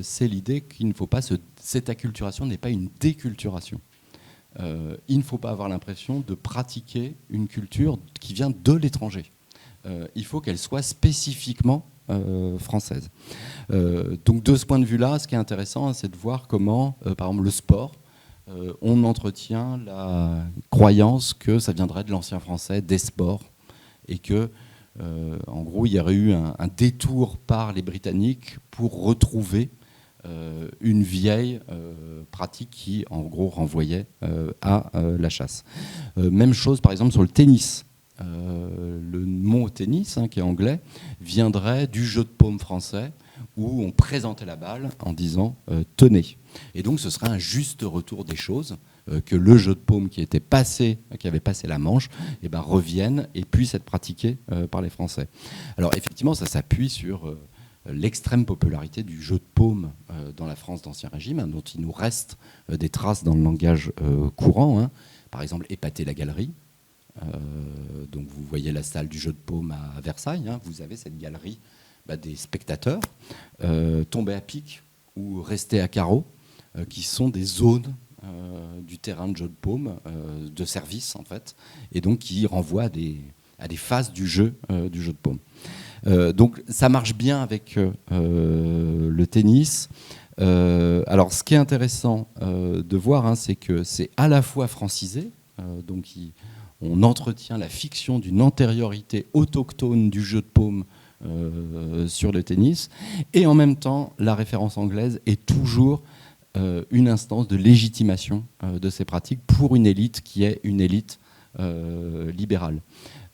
c'est l'idée qu'il ne faut pas... Cette acculturation n'est pas une déculturation. Il ne faut pas avoir l'impression de pratiquer une culture qui vient de l'étranger. Il faut qu'elle soit spécifiquement française. Donc de ce point de vue-là, ce qui est intéressant, c'est de voir comment, par exemple, le sport, on entretient la croyance que ça viendrait de l'ancien français, des sports, et que En gros, il y aurait eu un détour par les Britanniques pour retrouver une vieille pratique qui, en gros, renvoyait à la chasse. Même chose, par exemple, sur le tennis. Le mot tennis, qui est anglais, viendrait du jeu de paume français, où on présentait la balle en disant tenez. Et donc, ce serait un juste retour des choses, que le jeu de paume qui avait passé la Manche, revienne et puisse être pratiqué par les Français. Alors, effectivement, ça s'appuie sur l'extrême popularité du jeu de paume dans la France d'Ancien Régime, dont il nous reste des traces dans le langage courant. Par exemple, épater la galerie. Donc vous voyez la salle du jeu de paume à Versailles. Vous avez cette galerie des spectateurs, tomber à pic ou rester à carreau, qui sont des zones du terrain de jeu de paume, de service en fait, et donc qui renvoient à des phases du jeu de paume. Donc ça marche bien avec le tennis. Alors ce qui est intéressant de voir, c'est que c'est à la fois francisé, donc on entretient la fiction d'une antériorité autochtone du jeu de paume sur le tennis, et en même temps la référence anglaise est toujours une instance de légitimation de ces pratiques pour une élite qui est une élite libérale.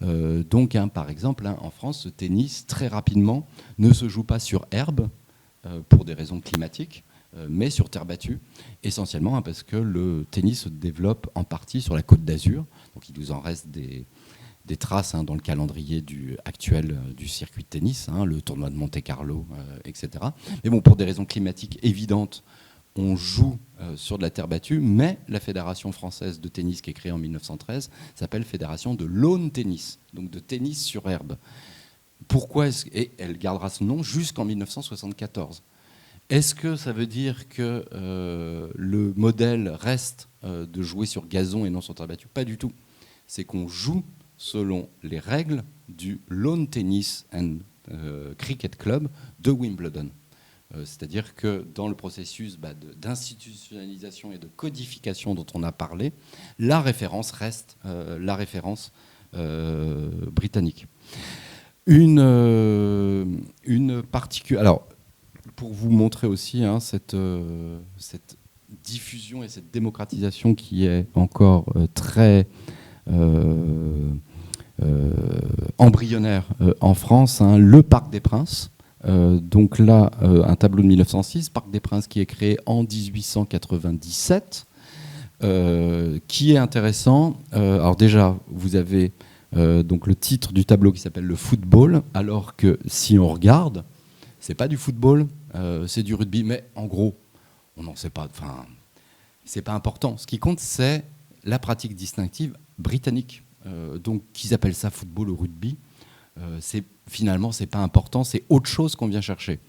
Donc, par exemple, en France, ce tennis, très rapidement, ne se joue pas sur herbe, pour des raisons climatiques, mais sur terre battue, essentiellement parce que le tennis se développe en partie sur la Côte d'Azur. Donc, il nous en reste des traces dans le calendrier actuel du circuit de tennis, le tournoi de Monte-Carlo, etc. Mais bon, pour des raisons climatiques évidentes, on joue sur de la terre battue, mais la Fédération française de tennis, qui est créée en 1913, s'appelle Fédération de lawn tennis, donc de tennis sur herbe. Pourquoi et elle gardera ce nom jusqu'en 1974. Est-ce que ça veut dire que le modèle reste de jouer sur gazon et non sur terre battue? Pas du tout. C'est qu'on joue selon les règles du Lawn Tennis and Cricket Club de Wimbledon. C'est-à-dire que dans le processus d'institutionnalisation et de codification dont on a parlé, la référence reste la référence britannique. Une particulière. Alors, pour vous montrer aussi cette diffusion et cette démocratisation qui est encore très embryonnaire en France, le Parc des Princes. Donc là, un tableau de 1906, Parc des Princes, qui est créé en 1897, qui est intéressant. Alors déjà, vous avez donc le titre du tableau qui s'appelle le football, alors que si on regarde, c'est pas du football, c'est du rugby, mais en gros, on n'en sait pas. Enfin, c'est pas important. Ce qui compte, c'est la pratique distinctive britannique. Donc, qu'ils appellent ça football ou rugby, finalement, c'est pas important, c'est autre chose qu'on vient chercher.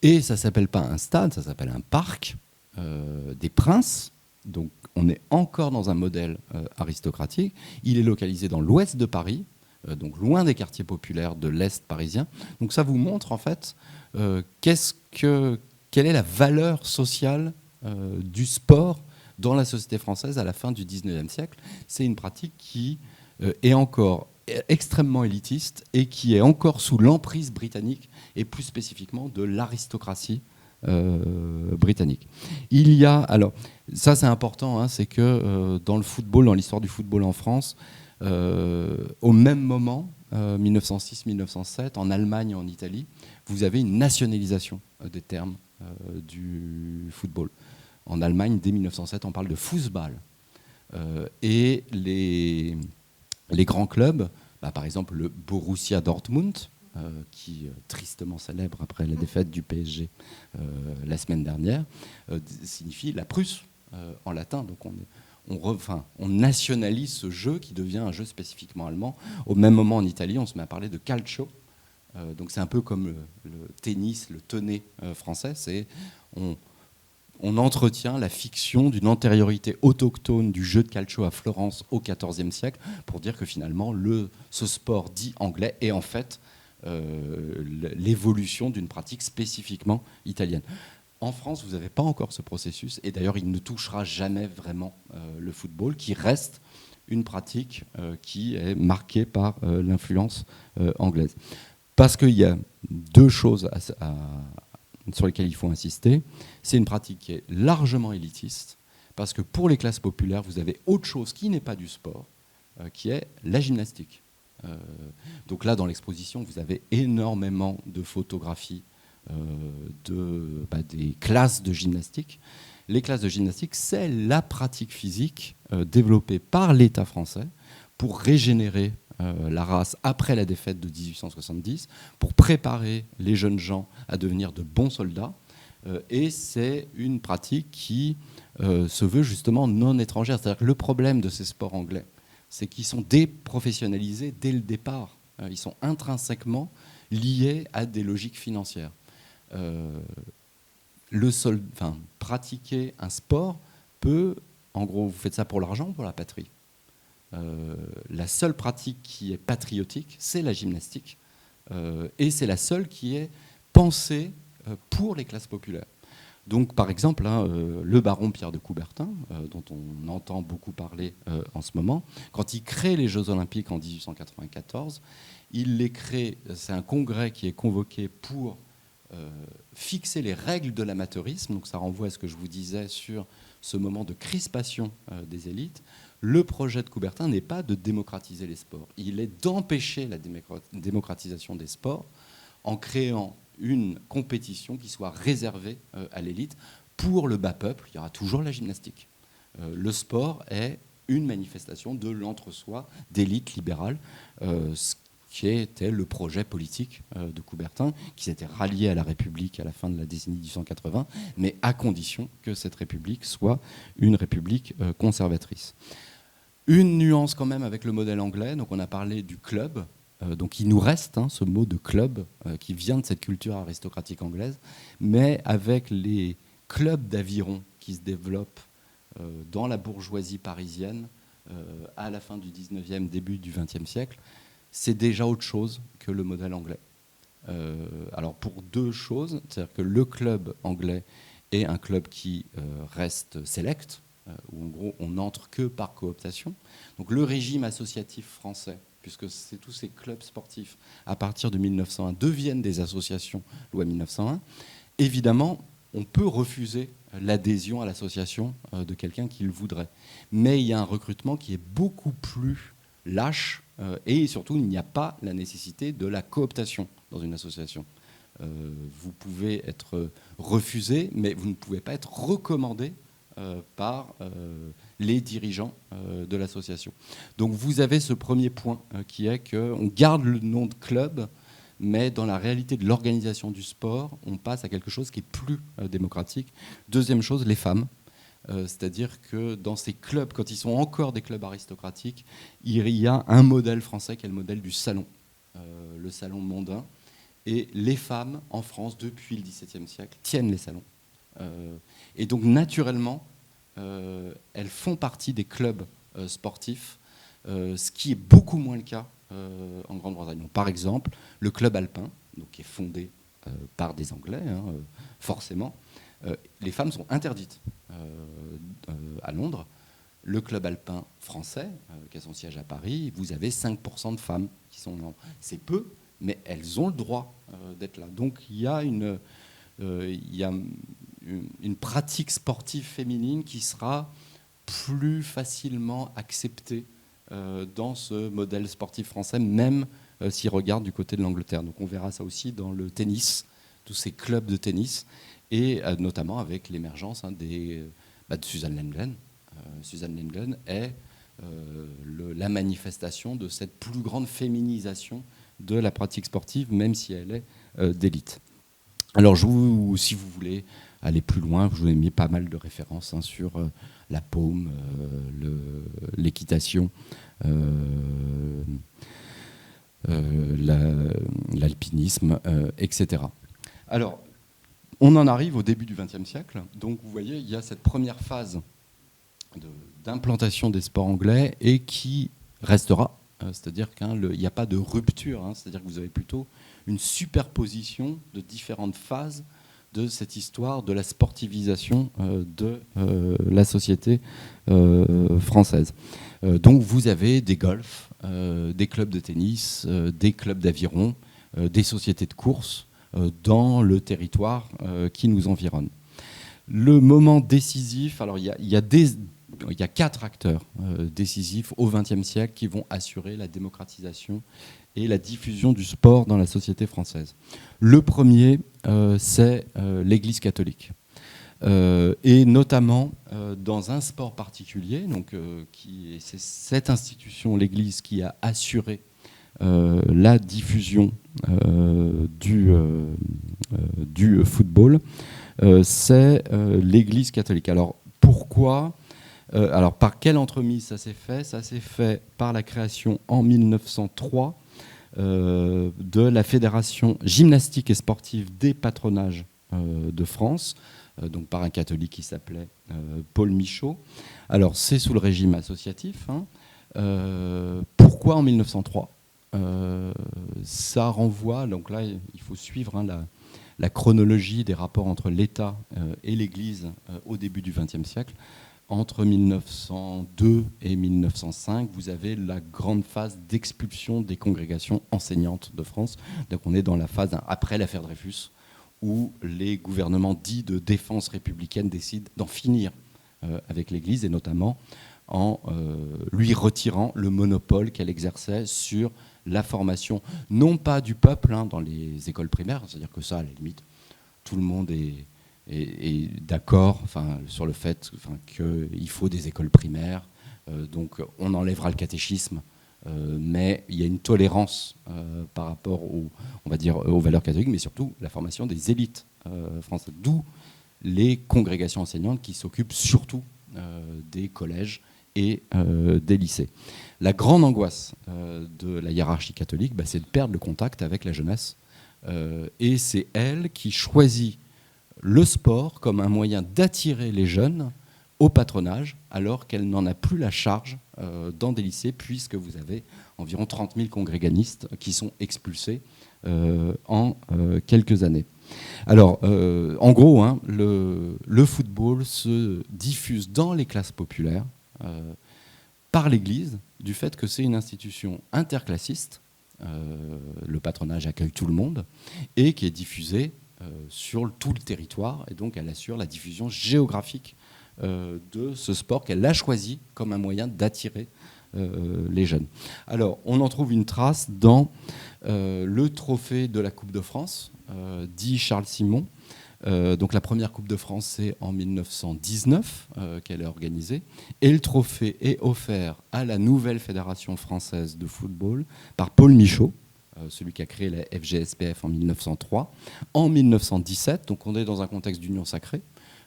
Et ça s'appelle pas un stade, ça s'appelle un parc des Princes. Donc, on est encore dans un modèle aristocratique. Il est localisé dans l'ouest de Paris, donc loin des quartiers populaires de l'est parisien. Donc, ça vous montre en fait quelle est la valeur sociale du sport dans la société française à la fin du 19e siècle. C'est une pratique qui est encore extrêmement élitiste et qui est encore sous l'emprise britannique et plus spécifiquement de l'aristocratie britannique. Il y a, alors ça c'est important, c'est que dans le football, dans l'histoire du football en France, au même moment, 1906-1907, en Allemagne et en Italie, vous avez une nationalisation des termes du football. En Allemagne, dès 1907, on parle de Fußball. Et les grands clubs, par exemple le Borussia Dortmund, qui tristement célèbre après la défaite du PSG la semaine dernière, signifie la Prusse en latin. Donc on nationalise ce jeu qui devient un jeu spécifiquement allemand. Au même moment en Italie, on se met à parler de calcio. Donc c'est un peu comme le tennis, le tenez français. On entretient la fiction d'une antériorité autochtone du jeu de calcio à Florence au XIVe siècle pour dire que finalement ce sport dit anglais est en fait l'évolution d'une pratique spécifiquement italienne. En France, vous n'avez pas encore ce processus, et d'ailleurs il ne touchera jamais vraiment le football, qui reste une pratique qui est marquée par l'influence anglaise. Parce qu'il y a deux choses sur lesquelles il faut insister. C'est une pratique qui est largement élitiste, parce que pour les classes populaires, vous avez autre chose qui n'est pas du sport, qui est la gymnastique. Donc là, dans l'exposition, vous avez énormément de photographies des classes de gymnastique. Les classes de gymnastique, c'est la pratique physique développée par l'État français pour régénérer la race après la défaite de 1870, pour préparer les jeunes gens à devenir de bons soldats. Et c'est une pratique qui se veut justement non étrangère. C'est-à-dire que le problème de ces sports anglais, c'est qu'ils sont déprofessionnalisés dès le départ. Ils sont intrinsèquement liés à des logiques financières. Pratiquer un sport peut, en gros, vous faites ça pour l'argent ou pour la patrie. La seule pratique qui est patriotique, c'est la gymnastique, et c'est la seule qui est pensée pour les classes populaires. Donc, par exemple, le baron Pierre de Coubertin, dont on entend beaucoup parler en ce moment, quand il crée les Jeux Olympiques en 1894, il les crée, c'est un congrès qui est convoqué pour fixer les règles de l'amateurisme. Donc ça renvoie à ce que je vous disais sur ce moment de crispation des élites. Le projet de Coubertin n'est pas de démocratiser les sports, il est d'empêcher la démocratisation des sports en créant une compétition qui soit réservée à l'élite. Pour le bas peuple, il y aura toujours la gymnastique. Le sport est une manifestation de l'entre-soi d'élite libérale, qui était le projet politique de Coubertin, qui s'était rallié à la République à la fin de la décennie 1880, mais à condition que cette République soit une République conservatrice. Une nuance quand même avec le modèle anglais, donc on a parlé du club, donc il nous reste ce mot de club qui vient de cette culture aristocratique anglaise, mais avec les clubs d'aviron qui se développent dans la bourgeoisie parisienne à la fin du 19e, début du 20e siècle, c'est déjà autre chose que le modèle anglais. Alors pour deux choses, c'est-à-dire que le club anglais est un club qui reste select, où en gros on n'entre que par cooptation. Donc le régime associatif français, puisque c'est tous ces clubs sportifs à partir de 1901 deviennent des associations, loi 1901, évidemment on peut refuser l'adhésion à l'association de quelqu'un qui le voudrait. Mais il y a un recrutement qui est beaucoup plus lâche, et surtout, il n'y a pas la nécessité de la cooptation dans une association. Vous pouvez être refusé, mais vous ne pouvez pas être recommandé par les dirigeants de l'association. Donc vous avez ce premier point qui est qu'on garde le nom de club, mais dans la réalité de l'organisation du sport, on passe à quelque chose qui est plus démocratique. Deuxième chose, les femmes. C'est-à-dire que dans ces clubs, quand ils sont encore des clubs aristocratiques, il y a un modèle français qui est le modèle du salon, le salon mondain. Et les femmes, en France, depuis le XVIIe siècle, tiennent les salons. Et donc, naturellement, elles font partie des clubs sportifs, ce qui est beaucoup moins le cas en Grande-Bretagne. Donc, par exemple, le club alpin, donc, qui est fondé par des Anglais, forcément, les femmes sont interdites à Londres. Le club alpin français, qui a son siège à Paris, vous avez 5% de femmes qui sont membres. C'est peu, mais elles ont le droit d'être là. Donc il y a une pratique sportive féminine qui sera plus facilement acceptée dans ce modèle sportif français, même s'il regarde du côté de l'Angleterre. Donc on verra ça aussi dans le tennis, tous ces clubs de tennis, et notamment avec l'émergence de Susan Lenglen. Susan Lenglen est la manifestation de cette plus grande féminisation de la pratique sportive, même si elle est d'élite. Alors, si vous voulez aller plus loin, je vous ai mis pas mal de références sur la paume, l'équitation, l'alpinisme, etc. Alors, on en arrive au début du XXe siècle. Donc, vous voyez, il y a cette première phase d'implantation des sports anglais et qui restera. C'est-à-dire qu'il n'y a pas de rupture. C'est-à-dire que vous avez plutôt une superposition de différentes phases de cette histoire de la sportivisation de la société française. Donc vous avez des golfs, des clubs de tennis, des clubs d'aviron, des sociétés de course dans le territoire qui nous environne. Le moment décisif, alors il y a 4 acteurs décisifs au XXe siècle qui vont assurer la démocratisation et la diffusion du sport dans la société française. Le premier, c'est l'Église catholique. Et notamment dans un sport particulier, donc, c'est cette institution, l'Église, qui a assuré la diffusion du football, c'est l'Église catholique. Alors pourquoi alors par quelle entremise ça s'est fait? Ça s'est fait par la création en 1903 de la Fédération gymnastique et sportive des patronages de France, donc par un catholique qui s'appelait Paul Michaud. Alors c'est sous le régime associatif. Pourquoi en 1903 ça renvoie, donc là il faut suivre la chronologie des rapports entre l'État et l'Église au début du XXe siècle. Entre 1902 et 1905, vous avez la grande phase d'expulsion des congrégations enseignantes de France. Donc on est dans la phase après l'affaire Dreyfus, où les gouvernements dits de défense républicaine décident d'en finir avec l'Église, et notamment en lui retirant le monopole qu'elle exerçait sur la formation, non pas du peuple dans les écoles primaires, c'est-à-dire que ça, à la limite, tout le monde est d'accord sur le fait qu'il faut des écoles primaires, donc on enlèvera le catéchisme, mais il y a une tolérance par rapport aux valeurs catholiques, mais surtout la formation des élites françaises, d'où les congrégations enseignantes qui s'occupent surtout des collèges et des lycées. La grande angoisse de la hiérarchie catholique, c'est de perdre le contact avec la jeunesse, et c'est elle qui choisit le sport comme un moyen d'attirer les jeunes au patronage, alors qu'elle n'en a plus la charge dans des lycées, puisque vous avez environ 30 000 congréganistes qui sont expulsés en quelques années. Alors, en gros, le football se diffuse dans les classes populaires par l'Église, du fait que c'est une institution interclassiste, le patronage accueille tout le monde, et qui est diffusée sur tout le territoire, et donc elle assure la diffusion géographique de ce sport qu'elle a choisi comme un moyen d'attirer les jeunes. Alors, on en trouve une trace dans le trophée de la Coupe de France, dit Charles Simon. Donc la première Coupe de France, c'est en 1919 qu'elle est organisée, et le trophée est offert à la nouvelle Fédération française de football par Paul Michaud, celui qui a créé la FGSPF en 1903. En 1917, donc on est dans un contexte d'union sacrée,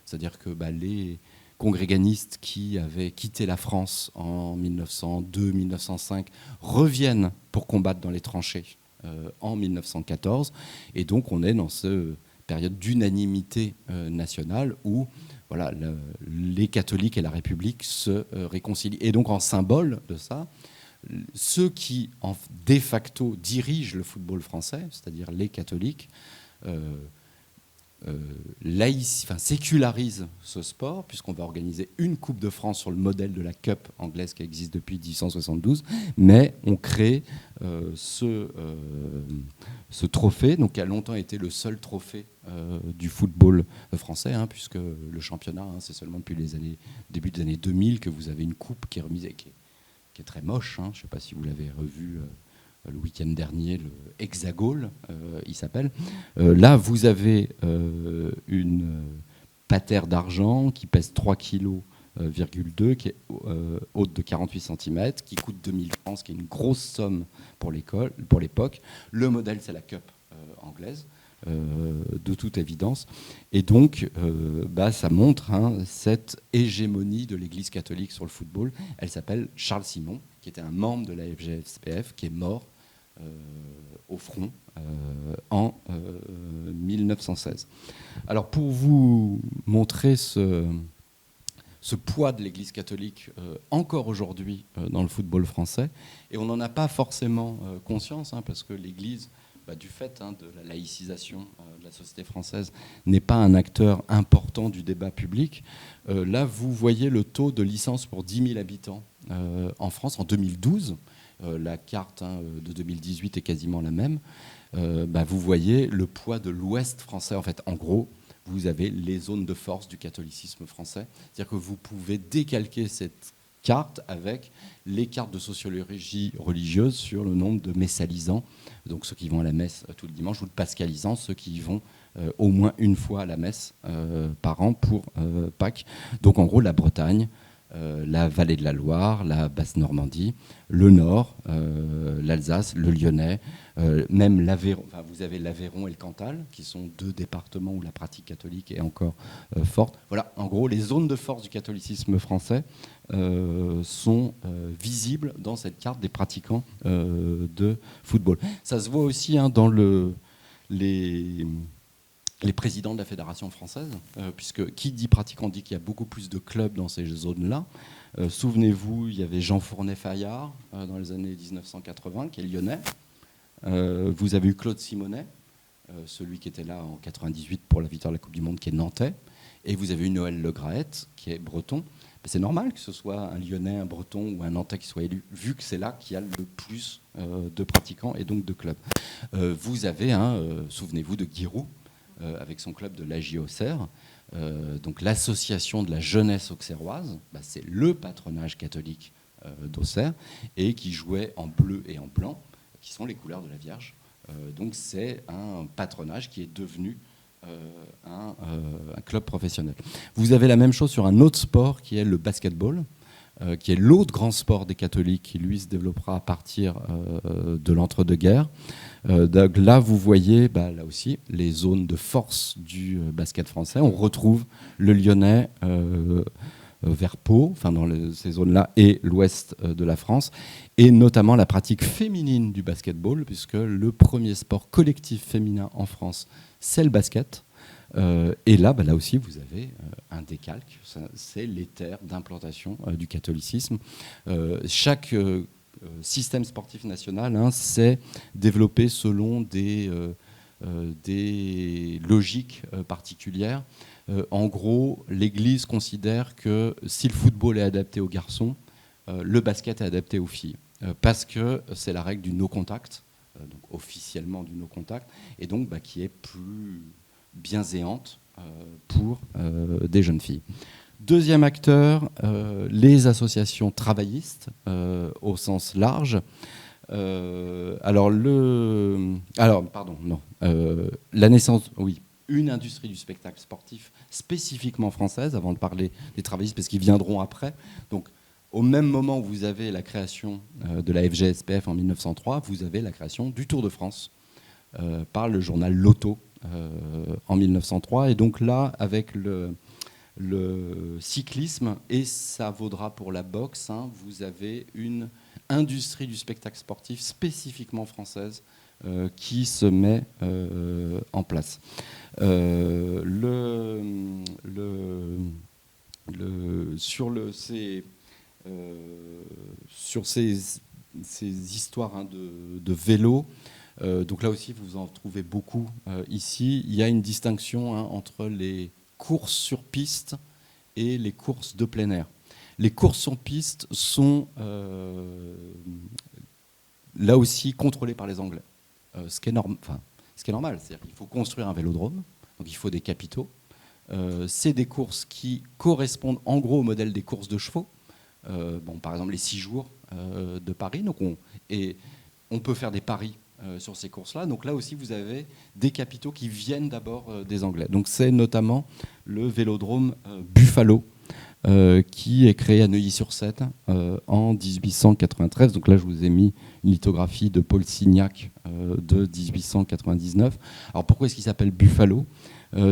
c'est-à-dire que les congréganistes qui avaient quitté la France en 1902-1905 reviennent pour combattre dans les tranchées en 1914, et donc on est dans cette période d'unanimité nationale où les catholiques et la République se réconcilient. Et donc en symbole de ça, ceux qui, de facto, dirigent le football français, c'est-à-dire les catholiques, sécularisent ce sport, puisqu'on va organiser une Coupe de France sur le modèle de la Cup anglaise qui existe depuis 1872, mais on crée ce trophée, donc qui a longtemps été le seul trophée du football français, puisque le championnat, c'est seulement depuis début des années 2000 que vous avez une coupe qui est remise, qui est très moche. Je ne sais pas si vous l'avez revu le week-end dernier, le Hexagol, il s'appelle. Là, vous avez une patère d'argent qui pèse 3,2 kg, qui est haute de 48 cm, qui coûte 2000 francs, ce qui est une grosse somme pour l'époque. Le modèle, c'est la Cup anglaise, de toute évidence. Et donc, ça montre cette hégémonie de l'Église catholique sur le football. Elle s'appelle Charles Simon, qui était un membre de la FGSPF, qui est mort au front en 1916. Alors, pour vous montrer ce poids de l'Église catholique encore aujourd'hui dans le football français, et on n'en a pas forcément conscience, parce que l'Église du fait de la laïcisation de la société française, n'est pas un acteur important du débat public. Là, vous voyez le taux de licence pour 10 000 habitants en France en 2012. La carte de 2018 est quasiment la même. Vous voyez le poids de l'Ouest français. En fait, en gros, vous avez les zones de force du catholicisme français. C'est-à-dire que vous pouvez décalquer cette carte avec les cartes de sociologie religieuse sur le nombre de messalisants, donc ceux qui vont à la messe tout le dimanche, ou de pascalisants, ceux qui y vont au moins une fois à la messe par an pour Pâques. Donc en gros, la Bretagne, la vallée de la Loire, la Basse-Normandie, le Nord, l'Alsace, le Lyonnais, même l'Aveyron. Enfin, vous avez l'Aveyron et le Cantal, qui sont 2 départements où la pratique catholique est encore forte. Voilà, en gros, les zones de force du catholicisme français sont visibles dans cette carte des pratiquants de football. Ça se voit aussi dans les présidents de la Fédération française, puisque qui dit pratiquant dit qu'il y a beaucoup plus de clubs dans ces zones-là. Souvenez-vous, il y avait Jean Fournet-Fayard dans les années 1980, qui est lyonnais. Vous avez eu Claude Simonet, celui qui était là en 98 pour la victoire de la Coupe du Monde, qui est nantais. Et vous avez eu Noël Le Graët, qui est breton. C'est normal que ce soit un Lyonnais, un Breton ou un Nantais qui soit élu, vu que c'est là qu'il y a le plus de pratiquants et donc de clubs. Vous avez, souvenez-vous de Giroud, avec son club de l'AJ Auxerre, donc l'association de la jeunesse auxerroise, c'est le patronage catholique d'Auxerre, et qui jouait en bleu et en blanc, qui sont les couleurs de la Vierge. Donc c'est un patronage qui est devenu un club professionnel. Vous avez la même chose sur un autre sport qui est le basketball, qui est l'autre grand sport des catholiques qui, lui, se développera à partir de l'entre-deux-guerres. Donc là, vous voyez, là aussi, les zones de force du basket français. On retrouve le Lyonnais vers Pau, enfin dans ces zones-là, et l'ouest de la France, et notamment la pratique féminine du basketball, puisque le premier sport collectif féminin en France, c'est le basket. Et là, là aussi, vous avez un décalque. C'est les terres d'implantation du catholicisme. Chaque système sportif national s'est développé selon des logiques particulières. En gros, l'Église considère que si le football est adapté aux garçons, le basket est adapté aux filles. Parce que c'est la règle du no-contact, donc officiellement du no-contact, et donc qui est plus bienséante pour des jeunes filles. Deuxième acteur, les associations travaillistes au sens large. La naissance, oui, une industrie du spectacle sportif spécifiquement française, avant de parler des travaillistes, parce qu'ils viendront après. Donc, au même moment où vous avez la création de la FGSPF en 1903, vous avez la création du Tour de France par le journal Lotto en 1903. Et donc là, avec le cyclisme, et ça vaudra pour la boxe, vous avez une industrie du spectacle sportif spécifiquement française qui se met en place. Sur ces histoires de vélo, donc là aussi vous en trouvez beaucoup ici, il y a une distinction entre les courses sur piste et les courses de plein air. Les courses sur piste sont là aussi contrôlées par les Anglais, ce qui est normal, c'est-à-dire qu'il faut construire un vélodrome, donc il faut des capitaux. C'est des courses qui correspondent en gros au modèle des courses de chevaux. Par exemple les 6 jours de Paris, donc on peut faire des paris sur ces courses-là. Donc là aussi, vous avez des capitaux qui viennent d'abord des Anglais. Donc c'est notamment le vélodrome Buffalo qui est créé à Neuilly-sur-Seine en 1893. Donc là, je vous ai mis une lithographie de Paul Signac de 1899. Alors pourquoi est-ce qu'il s'appelle Buffalo ?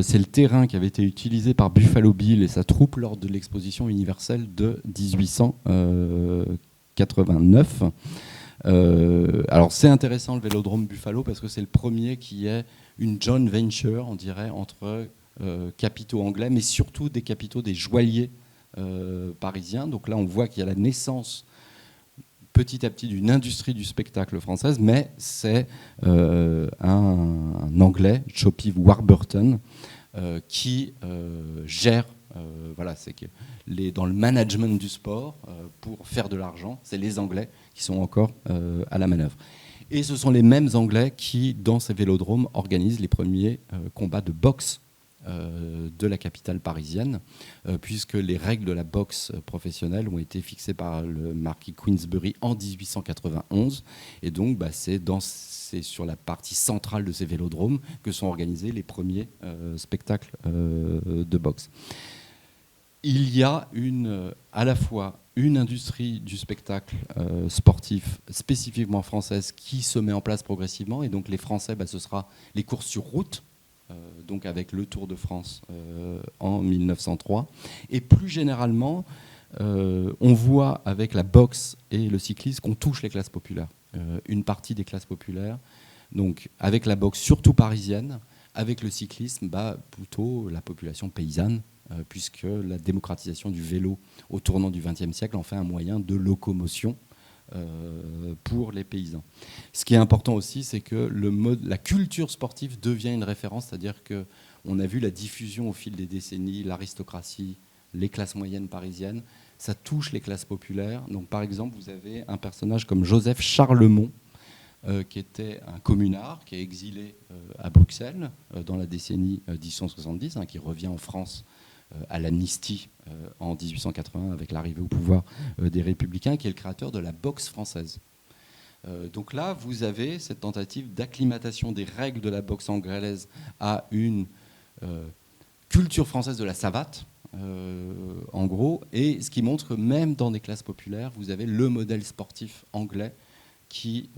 C'est le terrain qui avait été utilisé par Buffalo Bill et sa troupe lors de l'exposition universelle de 1889. Alors c'est intéressant le vélodrome Buffalo parce que c'est le premier qui est une joint venture, on dirait, entre capitaux anglais, mais surtout des capitaux des joailliers parisiens. Donc là on voit qu'il y a la naissance petit à petit d'une industrie du spectacle française, mais c'est un Anglais, Choppy Warburton, qui gère, voilà, c'est que dans le management du sport, pour faire de l'argent, c'est les Anglais qui sont encore à la manœuvre. Et ce sont les mêmes Anglais qui, dans ces vélodromes, organisent les premiers combats de boxe de la capitale parisienne, puisque les règles de la boxe professionnelle ont été fixées par le marquis Queensberry en 1891. Et donc, c'est sur la partie centrale de ces vélodromes que sont organisés les premiers spectacles de boxe. Il y a à la fois une industrie du spectacle sportif spécifiquement française qui se met en place progressivement. Et donc les Français, ce sera les courses sur route, donc avec le Tour de France en 1903. Et plus généralement, on voit avec la boxe et le cyclisme qu'on touche les classes populaires. Une partie des classes populaires, donc avec la boxe surtout parisienne, avec le cyclisme, plutôt la population paysanne, puisque la démocratisation du vélo au tournant du XXe siècle en fait un moyen de locomotion pour les paysans. Ce qui est important aussi, c'est que la culture sportive devient une référence, c'est-à-dire qu'on a vu la diffusion au fil des décennies, l'aristocratie, les classes moyennes parisiennes, ça touche les classes populaires. Donc, par exemple, vous avez un personnage comme Joseph Charlemont, qui était un communard, qui est exilé à Bruxelles dans la décennie 1870, qui revient en France à l'amnistie en 1880 avec l'arrivée au pouvoir des Républicains, qui est le créateur de la boxe française. Donc là, vous avez cette tentative d'acclimatation des règles de la boxe anglaise à une culture française de la savate, en gros, et ce qui montre que même dans des classes populaires, vous avez le modèle sportif anglais qui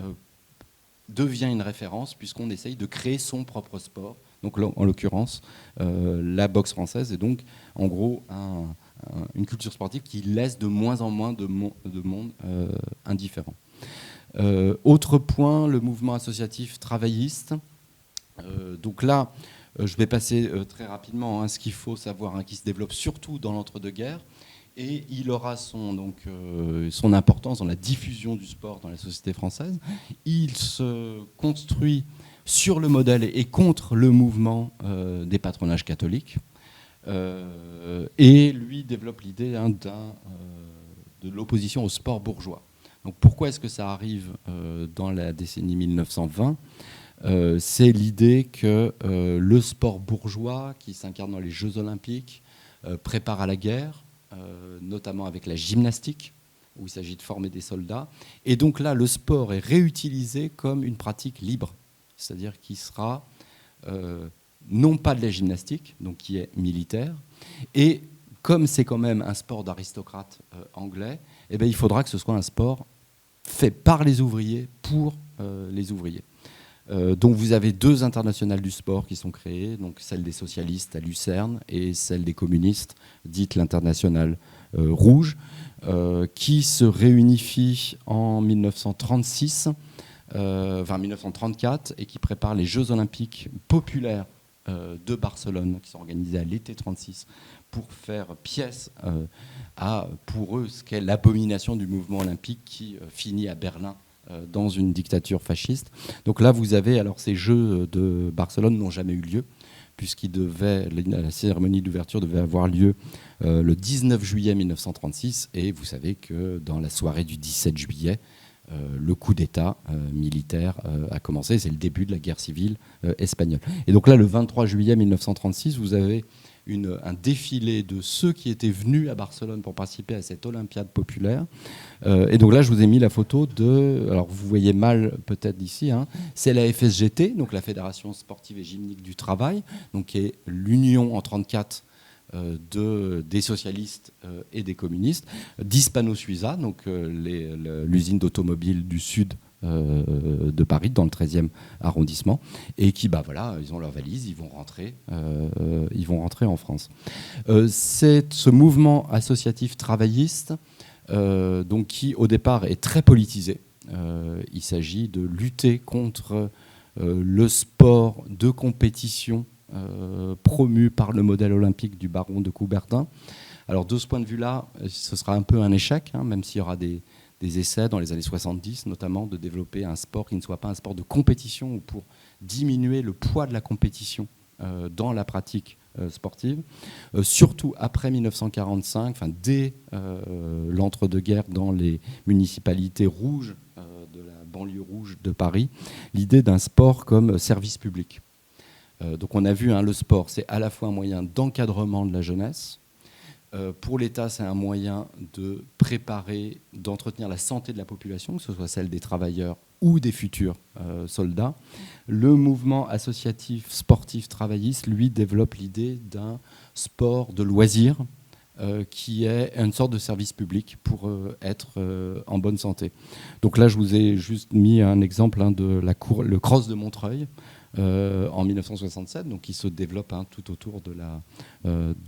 devient une référence puisqu'on essaye de créer son propre sport. Donc en l'occurrence, la boxe française est donc en gros une culture sportive qui laisse de moins en moins de monde indifférent. Autre point, le mouvement associatif travailliste. Donc là, je vais passer très rapidement ce qu'il faut savoir, qui se développe surtout dans l'entre-deux-guerres. Et il aura son importance dans la diffusion du sport dans la société française. Il se construit sur le modèle et contre le mouvement des patronages catholiques. Et lui développe l'idée de l'opposition au sport bourgeois. Donc pourquoi est-ce que ça arrive dans la décennie 1920 ? C'est l'idée que le sport bourgeois, qui s'incarne dans les Jeux Olympiques, prépare à la guerre, notamment avec la gymnastique, où il s'agit de former des soldats. Et donc là, le sport est réutilisé comme une pratique libre, c'est-à-dire qu'il sera non pas de la gymnastique, donc qui est militaire, et comme c'est quand même un sport d'aristocrate anglais, il faudra que ce soit un sport fait par les ouvriers pour les ouvriers. Donc vous avez deux internationales du sport qui sont créées, donc celle des socialistes à Lucerne et celle des communistes, dite l'internationale rouge, qui se réunifient en 1934 et qui prépare les Jeux olympiques populaires de Barcelone, qui sont organisés à l'été 1936, pour faire pièce à, pour eux, ce qu'est l'abomination du mouvement olympique qui finit à Berlin dans une dictature fasciste. Donc là, vous avez, alors ces Jeux de Barcelone n'ont jamais eu lieu, la cérémonie d'ouverture devait avoir lieu le 19 juillet 1936, et vous savez que dans la soirée du 17 juillet, le coup d'État militaire a commencé, c'est le début de la guerre civile espagnole. Et donc là, le 23 juillet 1936, vous avez un défilé de ceux qui étaient venus à Barcelone pour participer à cette Olympiade populaire. Et donc là, je vous ai mis la photo alors vous voyez mal peut-être d'ici, c'est la FSGT, donc la Fédération sportive et gymnique du travail, donc qui est l'union en 1934 des socialistes et des communistes, d'Hispano-Suiza, donc l'usine d'automobile du sud de Paris, dans le 13e arrondissement, et qui, ils ont leur valise, ils vont rentrer en France. C'est ce mouvement associatif travailliste, donc qui au départ est très politisé. Il s'agit de lutter contre le sport de compétition promu par le modèle olympique du baron de Coubertin. Alors de ce point de vue-là, ce sera un peu un échec, même s'il y aura des des essais dans les années 70, notamment, de développer un sport qui ne soit pas un sport de compétition, ou pour diminuer le poids de la compétition dans la pratique sportive. Surtout après 1945, dès l'entre-deux-guerres, dans les municipalités rouges de la banlieue rouge de Paris, l'idée d'un sport comme service public. Donc on a vu, le sport, c'est à la fois un moyen d'encadrement de la jeunesse. Pour l'État, c'est un moyen de préparer, d'entretenir la santé de la population, que ce soit celle des travailleurs ou des futurs soldats. Le mouvement associatif, sportif, travailliste, lui, développe l'idée d'un sport de loisir qui est une sorte de service public pour être en bonne santé. Donc là, je vous ai juste mis un exemple de le cross de Montreuil, en 1967, donc qui se développe tout autour de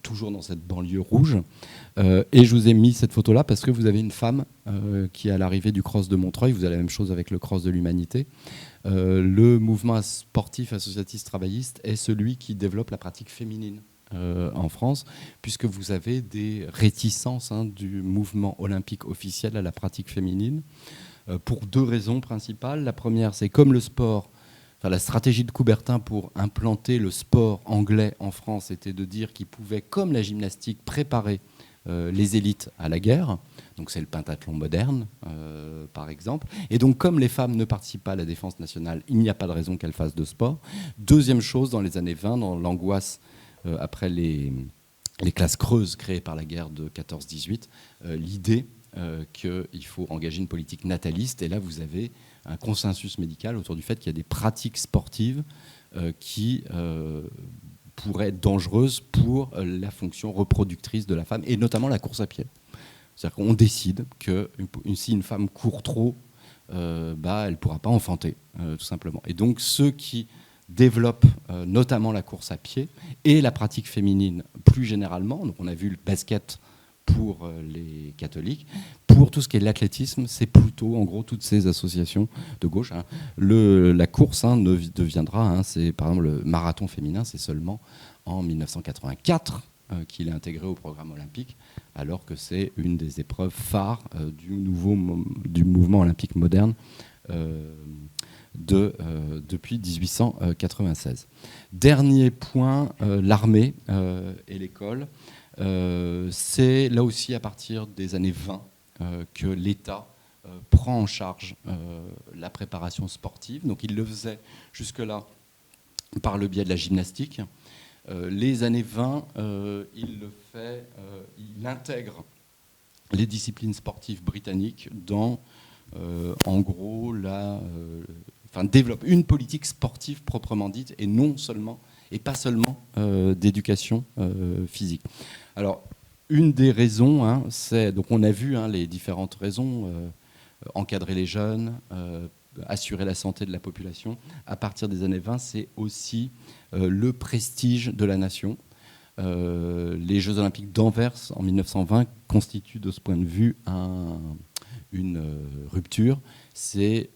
toujours dans cette banlieue rouge. Et je vous ai mis cette photo-là parce que vous avez une femme qui est à l'arrivée du cross de Montreuil. Vous avez la même chose avec le cross de l'Humanité. Le mouvement sportif associatif travailliste est celui qui développe la pratique féminine en France, puisque vous avez des réticences du mouvement olympique officiel à la pratique féminine, pour deux raisons principales. La première, c'est comme le sport. La stratégie de Coubertin pour implanter le sport anglais en France était de dire qu'il pouvait, comme la gymnastique, préparer les élites à la guerre. Donc c'est le pentathlon moderne, par exemple. Et donc comme les femmes ne participent pas à la défense nationale, il n'y a pas de raison qu'elles fassent de sport. Deuxième chose, dans les années 20, dans l'angoisse après les classes creuses créées par la guerre de 14-18, l'idée qu'il faut engager une politique nataliste. Et là, vous avez un consensus médical autour du fait qu'il y a des pratiques sportives qui pourraient être dangereuses pour la fonction reproductrice de la femme, et notamment la course à pied. C'est-à-dire qu'on décide que si une femme court trop, elle ne pourra pas enfanter, tout simplement. Et donc ceux qui développent notamment la course à pied et la pratique féminine plus généralement, donc on a vu le basket pour les catholiques. Pour tout ce qui est l'athlétisme, c'est plutôt, en gros, toutes ces associations de gauche. La course ne deviendra, c'est par exemple le marathon féminin, c'est seulement en 1984 qu'il est intégré au programme olympique, alors que c'est une des épreuves phares du mouvement olympique moderne depuis 1896. Dernier point, l'armée et l'école. C'est là aussi à partir des années 20 que l'État prend en charge la préparation sportive. Donc il le faisait jusque-là par le biais de la gymnastique. Les années 20, il intègre les disciplines sportives britanniques dans, en gros, développe une politique sportive proprement dite, et pas seulement d'éducation physique. Alors, une des raisons, c'est, donc on a vu les différentes raisons, encadrer les jeunes, assurer la santé de la population. À partir des années 20, c'est aussi le prestige de la nation. Les Jeux Olympiques d'Anvers en 1920 constituent de ce point de vue une rupture. C'est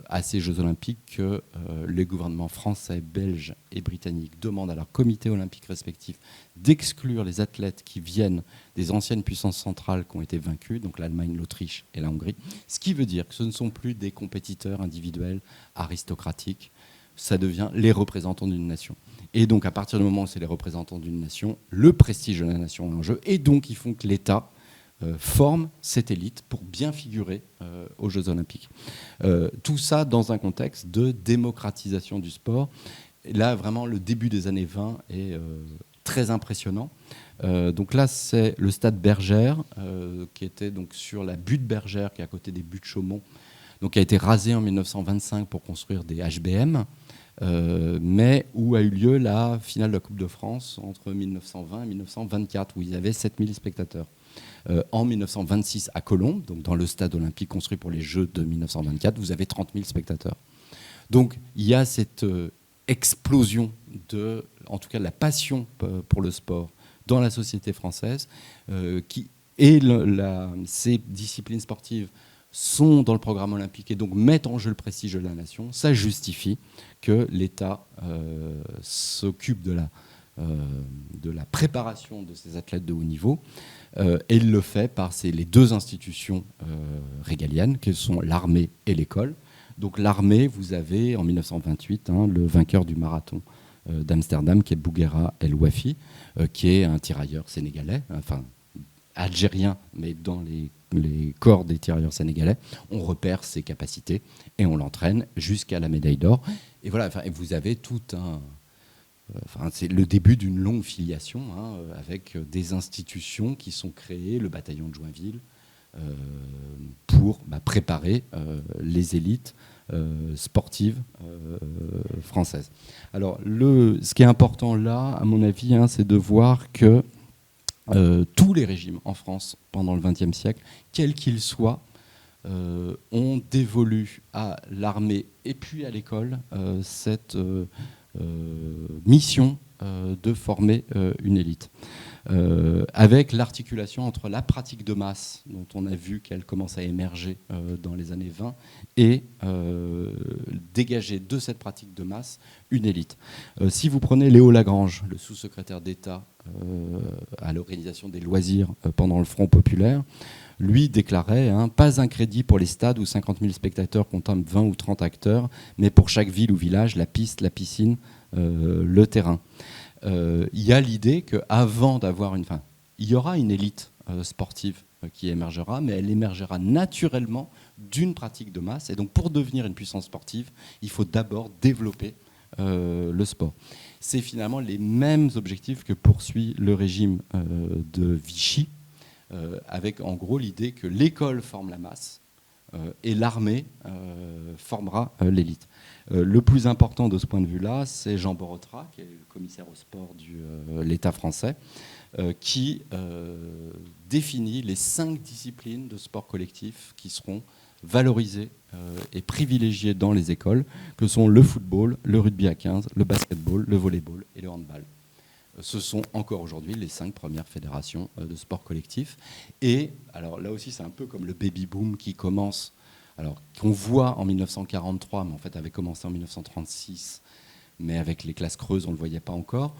à ces Jeux Olympiques que les gouvernements français, belges et britanniques demandent à leurs comités olympiques respectifs d'exclure les athlètes qui viennent des anciennes puissances centrales qui ont été vaincues, donc l'Allemagne, l'Autriche et la Hongrie. Ce qui veut dire que ce ne sont plus des compétiteurs individuels aristocratiques, ça devient les représentants d'une nation. Et donc à partir du moment où c'est les représentants d'une nation, le prestige de la nation est en jeu, et donc ils font que l'État forme cette élite pour bien figurer aux Jeux Olympiques. Tout ça dans un contexte de démocratisation du sport. Et là, vraiment, le début des années 20 est très impressionnant. Donc là, c'est le stade Bergère, qui était donc sur la butte Bergère, qui est à côté des buttes Chaumont, donc qui a été rasé en 1925 pour construire des HBM, mais où a eu lieu la finale de la Coupe de France entre 1920 et 1924, où il y avait 7000 spectateurs. En 1926 à Colombes, donc dans le stade olympique construit pour les Jeux de 1924, vous avez 30 000 spectateurs. Donc il y a cette explosion en tout cas de la passion pour le sport dans la société française, ces disciplines sportives sont dans le programme olympique et donc mettent en jeu le prestige de la nation. Ça justifie que l'État s'occupe de la de la préparation de ces athlètes de haut niveau. Et il le fait par les deux institutions régaliennes, que sont l'armée et l'école. Donc l'armée, vous avez en 1928 le vainqueur du marathon d'Amsterdam, qui est Bouguera El Wafi, qui est un tirailleur sénégalais, enfin algérien, mais dans les corps des tirailleurs sénégalais. On repère ses capacités et on l'entraîne jusqu'à la médaille d'or. Et voilà, et vous avez tout un... c'est le début d'une longue filiation avec des institutions qui sont créées, le bataillon de Joinville, pour préparer les élites sportives françaises. Alors, ce qui est important là, à mon avis, c'est de voir que tous les régimes en France pendant le XXe siècle, quels qu'ils soient, ont dévolu à l'armée et puis à l'école cette mission de former une élite. Avec l'articulation entre la pratique de masse, dont on a vu qu'elle commence à émerger dans les années 20, et dégager de cette pratique de masse une élite. Si vous prenez Léo Lagrange, le sous-secrétaire d'État à l'organisation des loisirs pendant le Front populaire, lui déclarait pas un crédit pour les stades où 50 000 spectateurs comptent 20 ou 30 acteurs, mais pour chaque ville ou village, la piste, la piscine, le terrain. Il y a l'idée qu'avant d'avoir il y aura une élite sportive qui émergera, mais elle émergera naturellement d'une pratique de masse. Et donc, pour devenir une puissance sportive, il faut d'abord développer le sport. C'est finalement les mêmes objectifs que poursuit le régime de Vichy, avec en gros l'idée que l'école forme la masse et l'armée formera l'élite. Le plus important de ce point de vue-là, c'est Jean Borotra, qui est le commissaire au sport de l'État français, qui définit les 5 disciplines de sport collectif qui seront valorisées et privilégiées dans les écoles, que sont le football, le rugby à 15, le basketball, le volleyball et le handball. Ce sont encore aujourd'hui les 5 premières fédérations de sport collectif. Et alors là aussi, c'est un peu comme le baby-boom qui commence, alors qu'on voit en 1943, mais en fait avait commencé en 1936, mais avec les classes creuses, on ne le voyait pas encore.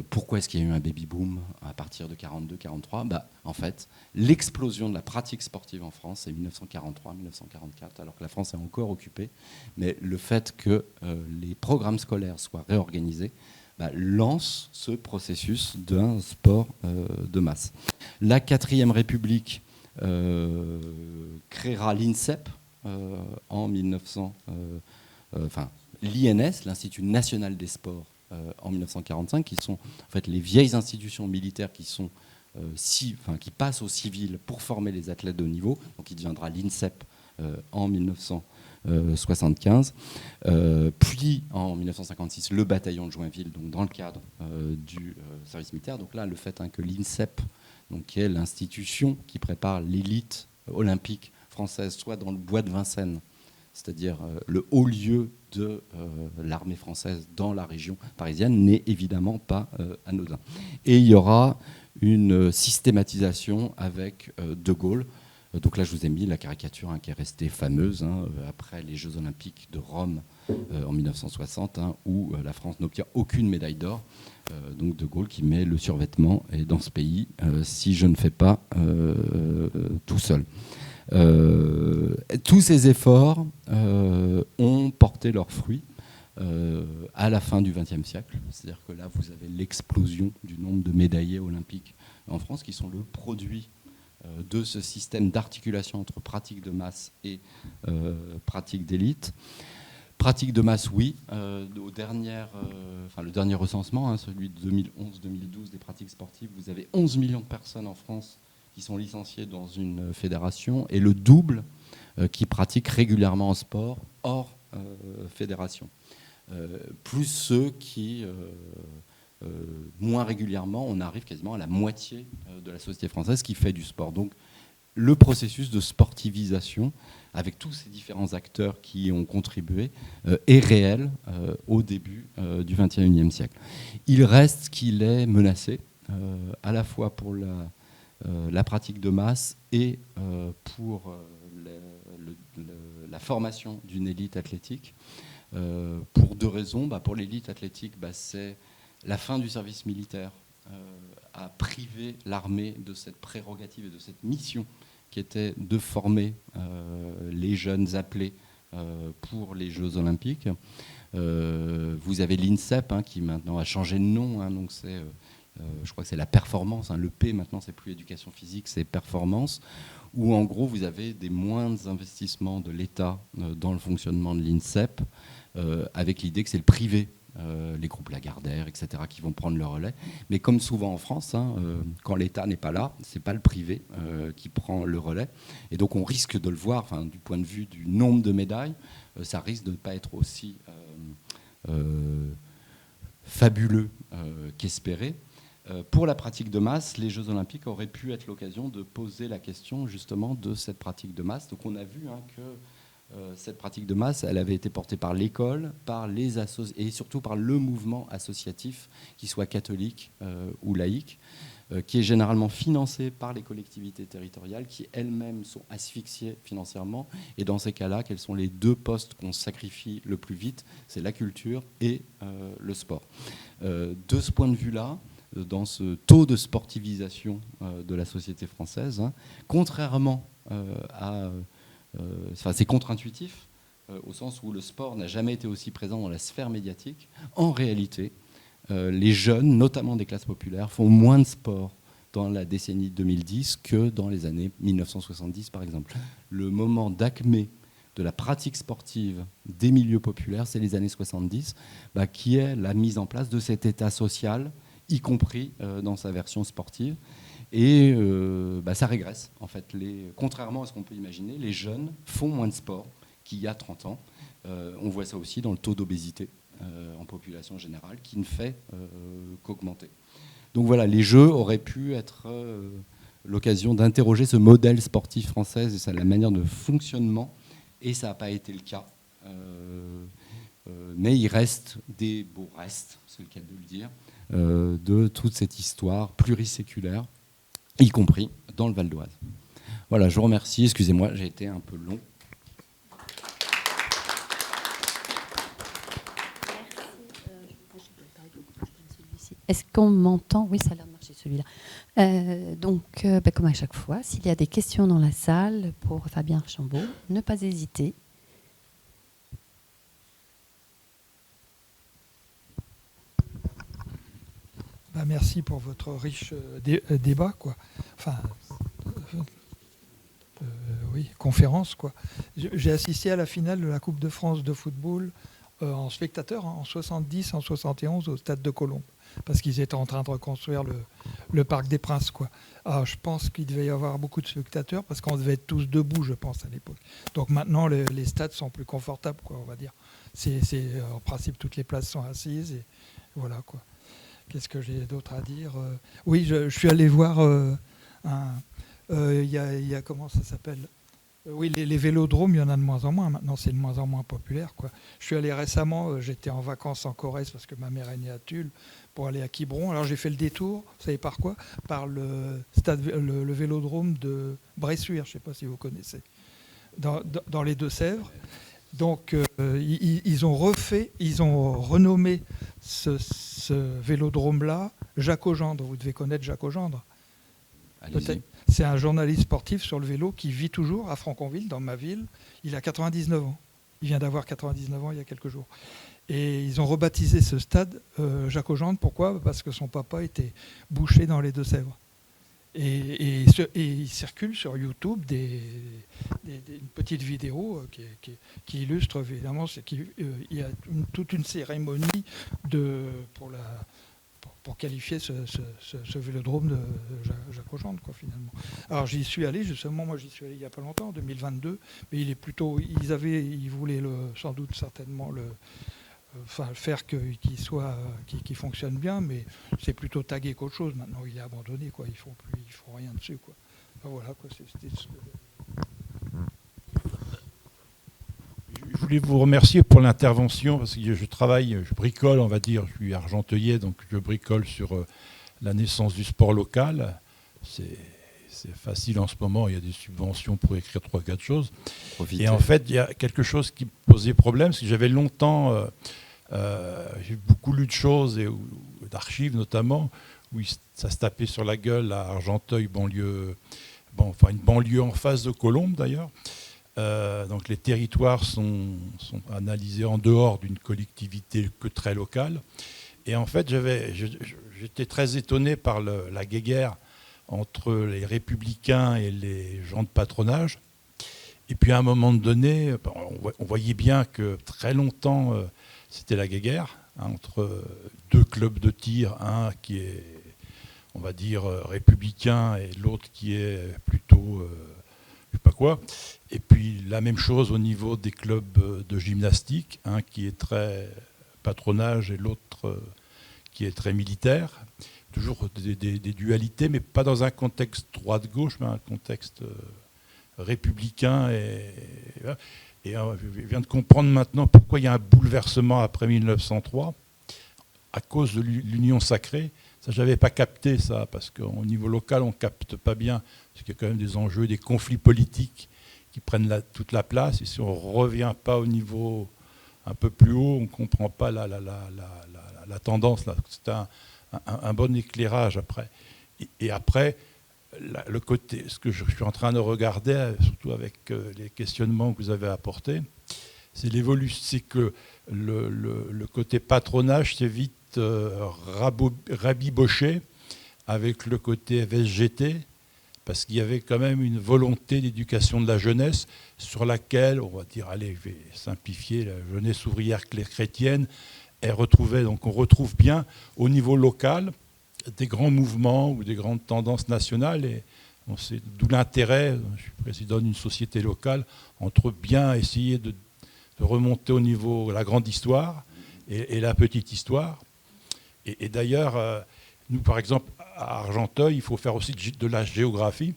Pourquoi est-ce qu'il y a eu un baby-boom à partir de 42-43 ? En fait, l'explosion de la pratique sportive en France, c'est 1943-1944, alors que la France est encore occupée. Mais le fait que les programmes scolaires soient réorganisés lance ce processus d'un sport de masse. La 4e République créera l'INSEP en 1900, l'INS, l'Institut national des sports, en 1945, qui sont en fait les vieilles institutions militaires qui sont qui passent au civil pour former les athlètes de haut niveau. Donc il deviendra l'INSEP en 1975. Puis en 1956, le bataillon de Joinville, donc dans le cadre du service militaire. Donc là, le fait que l'INSEP, qui est l'institution qui prépare l'élite olympique française, soit dans le bois de Vincennes, c'est-à-dire le haut lieu de l'armée française dans la région parisienne, n'est évidemment pas anodin. Et il y aura une systématisation avec De Gaulle. Donc là, je vous ai mis la caricature qui est restée fameuse après les Jeux Olympiques de Rome en 1960, où la France n'obtient aucune médaille d'or. Donc De Gaulle qui met le survêtement et dans ce pays, si je ne fais pas tout seul. Tous ces efforts ont porté leurs fruits à la fin du XXe siècle. C'est-à-dire que là, vous avez l'explosion du nombre de médaillés olympiques en France qui sont le produit de ce système d'articulation entre pratique de masse et pratique d'élite. Pratique de masse, oui. Le dernier recensement, celui de 2011-2012 des pratiques sportives, vous avez 11 millions de personnes en France qui sont licenciées dans une fédération et le double qui pratiquent régulièrement en sport hors fédération. Plus ceux qui... moins régulièrement, on arrive quasiment à la moitié de la société française qui fait du sport. Donc le processus de sportivisation, avec tous ces différents acteurs qui y ont contribué, est réel au début du XXIe siècle. Il reste qu'il est menacé, à la fois pour la pratique de masse et pour la formation d'une élite athlétique, pour 2 raisons. Pour l'élite athlétique, c'est La fin du service militaire a privé l'armée de cette prérogative et de cette mission qui était de former les jeunes appelés pour les Jeux Olympiques. Vous avez l'INSEP qui maintenant a changé de nom, donc c'est, je crois que c'est la performance. Le P maintenant c'est plus éducation physique, c'est performance. Où en gros vous avez des moindres investissements de l'État dans le fonctionnement de l'INSEP, avec l'idée que c'est le privé, les groupes Lagardère, etc., qui vont prendre le relais. Mais comme souvent en France, quand l'État n'est pas là, c'est pas le privé qui prend le relais. Et donc on risque de le voir, du point de vue du nombre de médailles, ça risque de ne pas être aussi fabuleux qu'espéré. Pour la pratique de masse, les Jeux Olympiques auraient pu être l'occasion de poser la question justement de cette pratique de masse. Donc on a vu que cette pratique de masse, elle avait été portée par l'école, par les et surtout par le mouvement associatif, qu'il soit catholique ou laïque, qui est généralement financé par les collectivités territoriales, qui elles-mêmes sont asphyxiées financièrement. Et dans ces cas-là, quels sont les deux postes qu'on sacrifie le plus vite? C'est la culture et le sport. De ce point de vue-là, dans ce taux de sportivisation de la société française, contrairement à... c'est contre-intuitif, au sens où le sport n'a jamais été aussi présent dans la sphère médiatique. En réalité, les jeunes, notamment des classes populaires, font moins de sport dans la décennie 2010 que dans les années 1970, par exemple. Le moment d'acmé de la pratique sportive des milieux populaires, c'est les années 70, qui est la mise en place de cet état social, y compris dans sa version sportive. Et ça régresse, en fait. Contrairement à ce qu'on peut imaginer, les jeunes font moins de sport qu'il y a 30 ans. On voit ça aussi dans le taux d'obésité en population générale, qui ne fait qu'augmenter. Donc voilà, les Jeux auraient pu être l'occasion d'interroger ce modèle sportif français et la manière de fonctionnement, et ça n'a pas été le cas. Mais il reste des beaux restes, c'est le cas de le dire, de toute cette histoire pluriséculaire, y compris dans le Val d'Oise. Voilà, je vous remercie. Excusez-moi, j'ai été un peu long. Est-ce qu'on m'entend? Oui, ça a l'air de marcher celui-là. Donc, comme à chaque fois, s'il y a des questions dans la salle pour Fabien Archambault, ne pas hésiter. Merci pour votre riche débat, quoi. Oui, conférence, quoi. J'ai assisté à la finale de la Coupe de France de football en spectateur en 70, en 71 au Stade de Colombes, parce qu'ils étaient en train de reconstruire le Parc des Princes, quoi. Alors, je pense qu'il devait y avoir beaucoup de spectateurs parce qu'on devait être tous debout, je pense, à l'époque. Donc maintenant, les stades sont plus confortables, quoi, on va dire. En principe, toutes les places sont assises et voilà, quoi. Qu'est-ce que j'ai d'autre à dire? Oui, je suis allé voir il y a comment ça s'appelle? Oui, les vélodromes, il y en a de moins en moins. Maintenant, c'est de moins en moins populaire, quoi. Je suis allé récemment, j'étais en vacances en Corrèze parce que ma mère est née à Tulle, pour aller à Quiberon. Alors j'ai fait le détour, vous savez par quoi? Par le vélodrome de Bressuire, je ne sais pas si vous connaissez, dans les Deux-Sèvres. Donc ils ont renommé ce vélodrome-là Jacques Augendre. Vous devez connaître Jacques Augendre. Peut-être. C'est un journaliste sportif sur le vélo qui vit toujours à Franconville, dans ma ville. Il a 99 ans. Il vient d'avoir 99 ans il y a quelques jours. Et ils ont rebaptisé ce stade Jacques Augendre. Pourquoi? Parce que son papa était boucher dans les Deux-Sèvres. Et il circule sur YouTube une petite vidéo qui illustre évidemment il y a toute une cérémonie pour qualifier ce vélodrome de Jacques Augendre, quoi, finalement. Alors j'y suis allé, justement, moi j'y suis allé il n'y a pas longtemps, en 2022, mais ils voulaient certainement faire qu'il fonctionne bien, mais c'est plutôt tagué qu'autre chose. Maintenant, il est abandonné, quoi. Ils font rien dessus, quoi. Enfin, voilà, quoi. C'était ce que... Je voulais vous remercier pour l'intervention, parce que je bricole, on va dire, je suis argenteuillet, donc je bricole sur la naissance du sport local. C'est facile en ce moment, il y a des subventions pour écrire 3-4 choses. Profitez. Et en fait, il y a quelque chose qui me posait problème, parce que j'avais longtemps... j'ai beaucoup lu de choses et d'archives notamment, où ça se tapait sur la gueule à Argenteuil, banlieue, une banlieue en face de Colombes d'ailleurs. Donc les territoires sont analysés en dehors d'une collectivité que très locale. Et en fait, j'étais très étonné par la guéguerre entre les républicains et les gens de patronage. Et puis à un moment donné, on voyait bien que très longtemps, c'était la guéguerre entre deux clubs de tir, un qui est, on va dire, républicain et l'autre qui est plutôt, je sais pas quoi. Et puis la même chose au niveau des clubs de gymnastique, un qui est très patronage et l'autre qui est très militaire. Toujours des dualités, mais pas dans un contexte droite-gauche, mais un contexte républicain. Et je viens de comprendre maintenant pourquoi il y a un bouleversement après 1903, à cause de l'union sacrée. Ça, je n'avais pas capté ça, parce qu'au niveau local, on ne capte pas bien, parce qu'il y a quand même des enjeux, des conflits politiques qui prennent toute la place. Et si on ne revient pas au niveau un peu plus haut, on ne comprend pas la tendance. Là. C'est un bon éclairage après. Et après, le côté, ce que je suis en train de regarder, surtout avec les questionnements que vous avez apportés, c'est l'évolution, c'est que le côté patronage s'est vite rabiboché avec le côté FSGT, parce qu'il y avait quand même une volonté d'éducation de la jeunesse sur laquelle, on va dire, allez, je vais simplifier, la jeunesse ouvrière chrétienne, donc on retrouve bien au niveau local des grands mouvements ou des grandes tendances nationales. Et d'où l'intérêt, je suis président d'une société locale, entre bien essayer de remonter au niveau de la grande histoire et la petite histoire. Et d'ailleurs, nous, par exemple, à Argenteuil, il faut faire aussi de la géographie.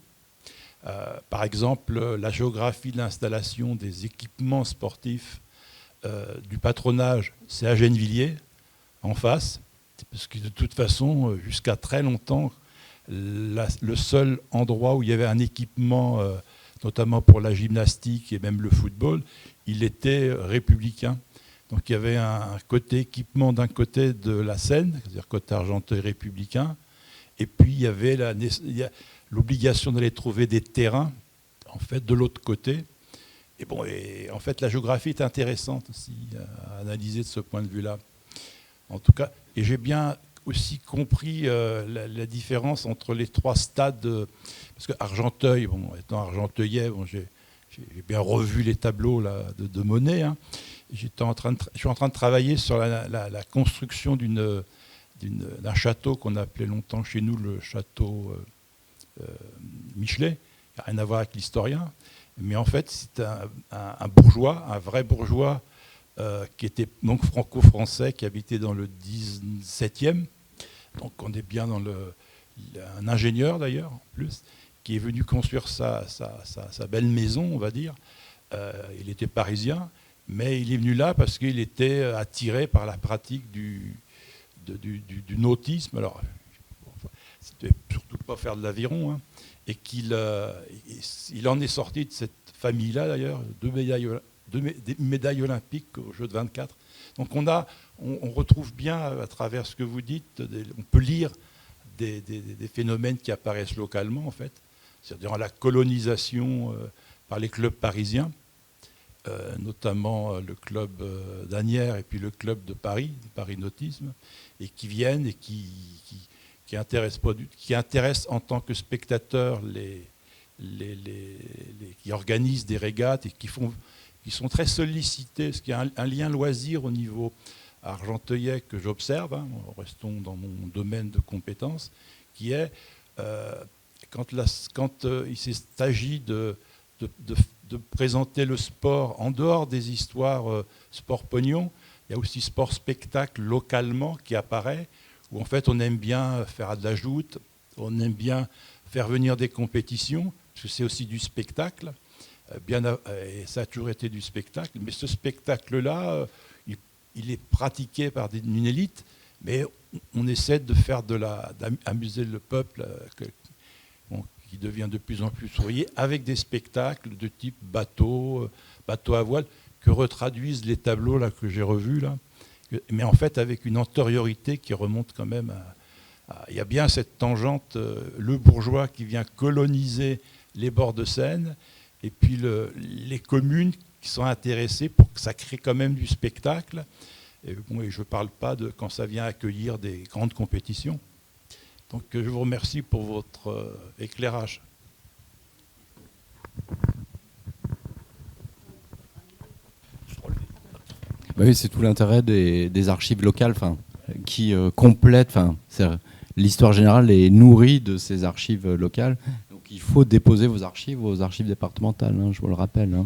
Par exemple, la géographie de l'installation des équipements sportifs du patronage, c'est à Gennevilliers, en face, parce que de toute façon, jusqu'à très longtemps, le seul endroit où il y avait un équipement, notamment pour la gymnastique et même le football, il était républicain. Donc il y avait un côté équipement d'un côté de la Seine, c'est-à-dire côté Argenteuil républicain, et puis il y avait l'obligation d'aller trouver des terrains, en fait, de l'autre côté. Et en fait, la géographie est intéressante aussi à analyser de ce point de vue-là. En tout cas, et j'ai bien aussi compris la différence entre les trois stades. Parce que Argenteuil, étant argenteuillet, j'ai bien revu les tableaux là, de Monet. Hein. Je suis en train de travailler sur la construction d'un château qu'on appelait longtemps chez nous le château Michelet. Il n'y a rien à voir avec l'historien. Mais en fait, c'est un bourgeois, un vrai bourgeois, qui était donc franco-français, qui habitait dans le 17e. Donc on est bien dans un ingénieur d'ailleurs, en plus, qui est venu construire sa belle maison, on va dire. Il était parisien, mais il est venu là parce qu'il était attiré par la pratique du nautisme. Alors, c'était surtout pas faire de l'aviron, hein, et qu'il en est sorti de cette famille-là d'ailleurs, deux médailles olympiques aux Jeux de 24. Donc on retrouve bien à travers ce que vous dites, on peut lire des phénomènes qui apparaissent localement en fait, c'est-à-dire la colonisation par les clubs parisiens, notamment le club d'Asnières et puis le club de Paris Nautisme, et qui viennent et qui intéressent en tant que spectateurs qui organisent des régates et qui sont très sollicités, parce qu'il y a un lien loisir au niveau argenteuillet que j'observe, hein, restons dans mon domaine de compétences, qui est quand il s'agit de présenter le sport en dehors des histoires sport pognon, il y a aussi sport spectacle localement qui apparaît, où en fait on aime bien faire de la joute, on aime bien faire venir des compétitions, parce que c'est aussi du spectacle, et ça a toujours été du spectacle, mais ce spectacle-là, il est pratiqué par une élite, mais on essaie de faire d'amuser le peuple qui devient de plus en plus sourié, avec des spectacles de type bateau à voile, que retraduisent les tableaux là, que j'ai revus, là, mais en fait avec une antériorité qui remonte quand même il y a bien cette tangente, le bourgeois qui vient coloniser les bords de Seine, et puis les communes qui sont intéressées pour que ça crée quand même du spectacle. Et bon, je ne parle pas de quand ça vient accueillir des grandes compétitions. Donc je vous remercie pour votre éclairage. Oui, c'est tout l'intérêt des archives locales, qui complètent. L'histoire générale est nourrie de ces archives locales. Donc il faut déposer vos archives aux archives départementales, je vous le rappelle.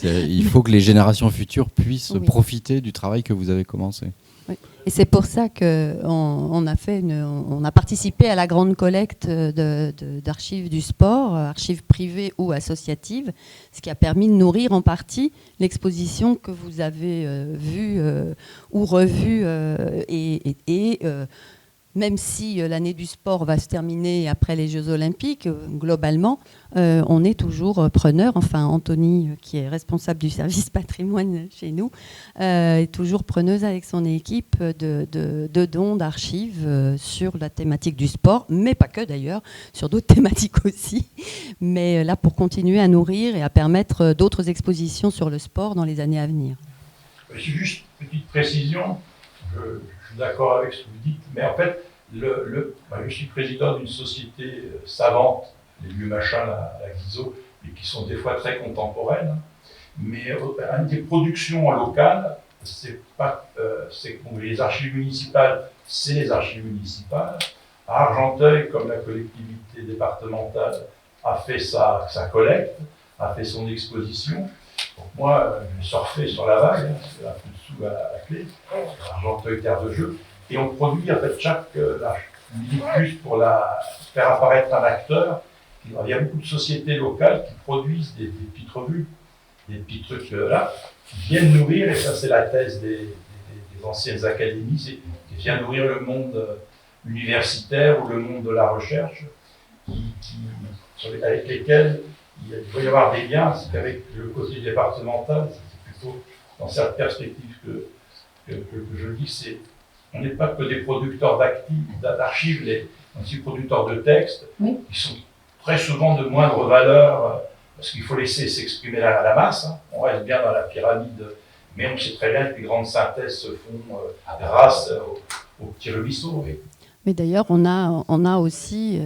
Il faut que les générations futures puissent profiter du travail que vous avez commencé. Oui. Et c'est pour ça qu'on a participé à la grande collecte d'archives du sport, archives privées ou associatives, ce qui a permis de nourrir en partie l'exposition que vous avez vue ou revue même si l'année du sport va se terminer après les Jeux Olympiques, globalement, on est toujours preneur. Enfin, Anthony, qui est responsable du service patrimoine chez nous, est toujours preneuse avec son équipe de dons d'archives sur la thématique du sport, mais pas que d'ailleurs, sur d'autres thématiques aussi. Mais là, pour continuer à nourrir et à permettre d'autres expositions sur le sport dans les années à venir. Juste une petite précision. Je suis d'accord avec ce que vous dites, mais en fait, je suis président d'une société savante, les vieux machins à la Guizot, et qui sont des fois très contemporaines. Mais une des productions locales, les archives municipales, c'est les archives municipales. À Argenteuil, comme la collectivité départementale a fait sa collecte, a fait son exposition. Donc moi, j'ai surfé sur la vague, c'est un peu de sous à la clé, Argenteuil, terre de jeu, et on produit en fait plus pour faire apparaître un acteur. Il y a beaucoup de sociétés locales qui produisent des petites revues, des petits trucs qui viennent nourrir, et ça c'est la thèse des anciennes académies, qui vient nourrir le monde universitaire ou le monde de la recherche, avec lesquels il doit y avoir des liens. C'est qu'avec le côté départemental, c'est plutôt dans cette perspective que je dis, on n'est pas que des producteurs d'archives, on est aussi producteurs de textes, qui sont très souvent de moindre valeur, parce qu'il faut laisser s'exprimer la masse. On reste bien dans la pyramide, mais on sait très bien que les grandes synthèses se font grâce aux petits ruisseaux. Mais d'ailleurs, on a aussi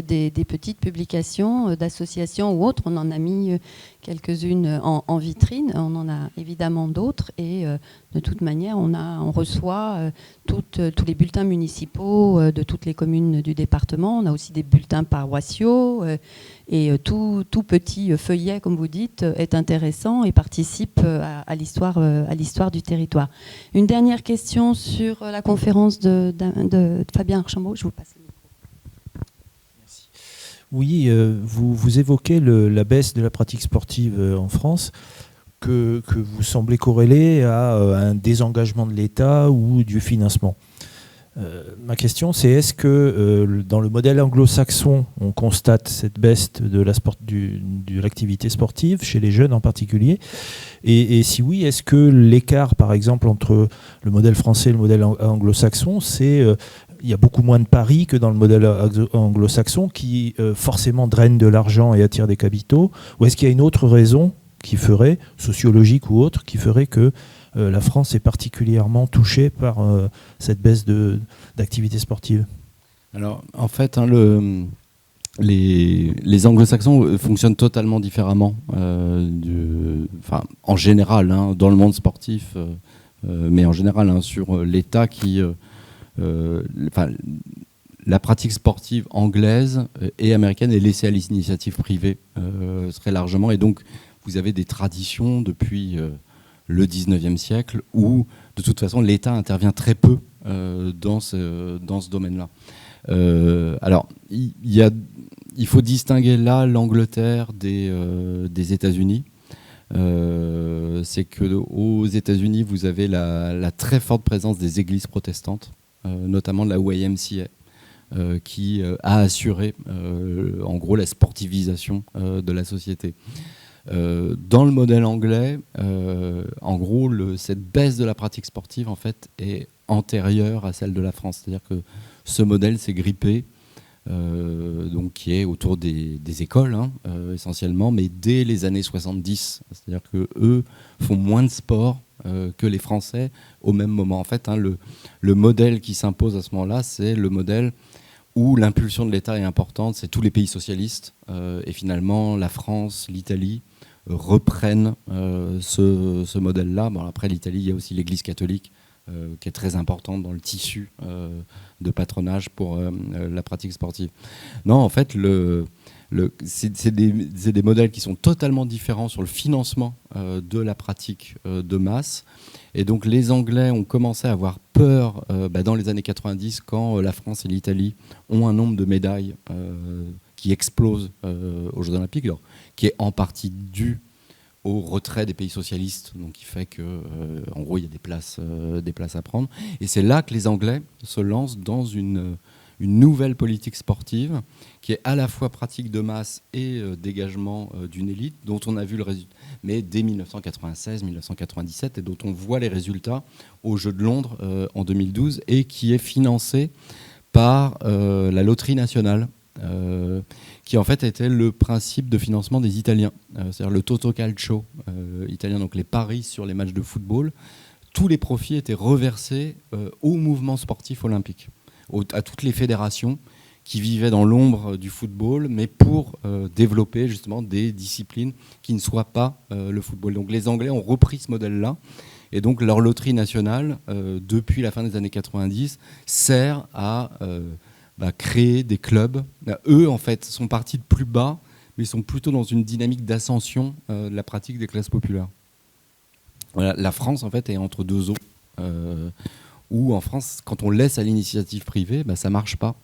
des petites publications d'associations ou autres. On en a mis quelques-unes en vitrine. On en a évidemment d'autres. Et de toute manière, on reçoit tous les bulletins municipaux de toutes les communes du département. On a aussi des bulletins paroissiaux. Et tout petit feuillet, comme vous dites, est intéressant et participe à l'histoire du territoire. Une dernière question sur la conférence de Fabien Archambault. Je vous passe le micro. Merci. Oui, vous évoquez la baisse de la pratique sportive en France, que vous semblez corréler à un désengagement de l'État ou du financement. Ma question, c'est est-ce que dans le modèle anglo-saxon, on constate cette baisse de l'activité sportive, chez les jeunes en particulier, et si oui, est-ce que l'écart, par exemple, entre le modèle français et le modèle anglo-saxon, il y a beaucoup moins de paris que dans le modèle anglo-saxon qui forcément draine de l'argent et attire des capitaux, ou est-ce qu'il y a une autre raison qui ferait, sociologique ou autre, qui ferait que la France est particulièrement touchée par cette baisse d'activité sportive? Alors, en fait, les anglo-saxons fonctionnent totalement différemment, en général, dans le monde sportif, mais en général, sur l'État qui... la pratique sportive anglaise et américaine est laissée à l'initiative privée très largement, et donc vous avez des traditions depuis le 19e siècle où de toute façon l'État intervient très peu dans ce domaine-là. Alors il faut distinguer là l'Angleterre des États-Unis. C'est qu'aux États-Unis vous avez la très forte présence des églises protestantes, notamment de la YMCA, qui a assuré en gros la sportivisation de la société. Dans le modèle anglais, en gros, cette baisse de la pratique sportive en fait, est antérieure à celle de la France. C'est-à-dire que ce modèle s'est grippé, donc qui est autour des écoles essentiellement, mais dès les années 70. C'est-à-dire qu'eux font moins de sport que les Français au même moment. En fait, le modèle qui s'impose à ce moment-là, c'est le modèle où l'impulsion de l'État est importante, c'est tous les pays socialistes, et finalement la France, l'Italie reprennent ce modèle-là. Bon, après l'Italie, il y a aussi l'Église catholique qui est très importante dans le tissu de patronage pour la pratique sportive. Non, en fait, c'est des modèles qui sont totalement différents sur le financement de la pratique de masse. Et donc les Anglais ont commencé à avoir peur dans les années 90 quand la France et l'Italie ont un nombre de médailles qui explose aux Jeux Olympiques, alors, qui est en partie dû au retrait des pays socialistes, donc qui fait que, en gros, il y a des places à prendre. Et c'est là que les Anglais se lancent dans une nouvelle politique sportive qui est à la fois pratique de masse et dégagement d'une élite, dont on a vu le résultat, mais dès 1996-1997, et dont on voit les résultats aux Jeux de Londres en 2012, et qui est financée par la Loterie nationale, qui en fait était le principe de financement des Italiens, c'est-à-dire le Totocalcio italien, donc les paris sur les matchs de football. Tous les profits étaient reversés au mouvement sportif olympique, à toutes les fédérations qui vivaient dans l'ombre du football, mais pour développer justement des disciplines qui ne soient pas le football. Donc les Anglais ont repris ce modèle-là, et donc leur loterie nationale, depuis la fin des années 90, sert à créer des clubs. Eux, en fait, sont partis de plus bas, mais ils sont plutôt dans une dynamique d'ascension de la pratique des classes populaires. Voilà, la France, en fait, est entre deux eaux. Où en France, quand on laisse à l'initiative privée, ça ne marche pas.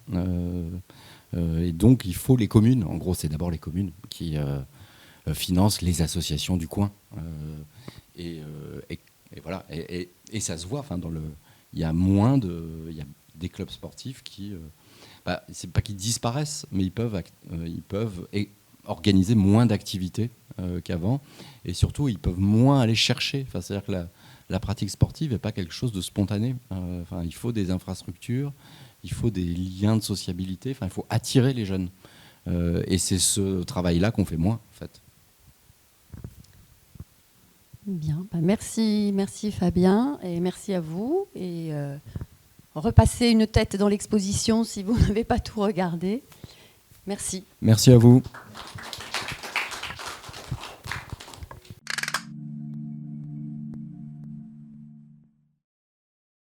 Et donc, il faut les communes. En gros, c'est d'abord les communes qui financent les associations du coin. Et voilà. Et ça se voit. Il y a des clubs sportifs qui... c'est pas qu'ils disparaissent, mais ils peuvent organiser moins d'activités qu'avant. Et surtout, ils peuvent moins aller chercher. C'est-à-dire que la pratique sportive n'est pas quelque chose de spontané. Il faut des infrastructures, il faut des liens de sociabilité, il faut attirer les jeunes. Et c'est ce travail-là qu'on fait moins, en fait. Bien, merci Fabien, et merci à vous. Et repassez une tête dans l'exposition si vous n'avez pas tout regardé. Merci. Merci à vous.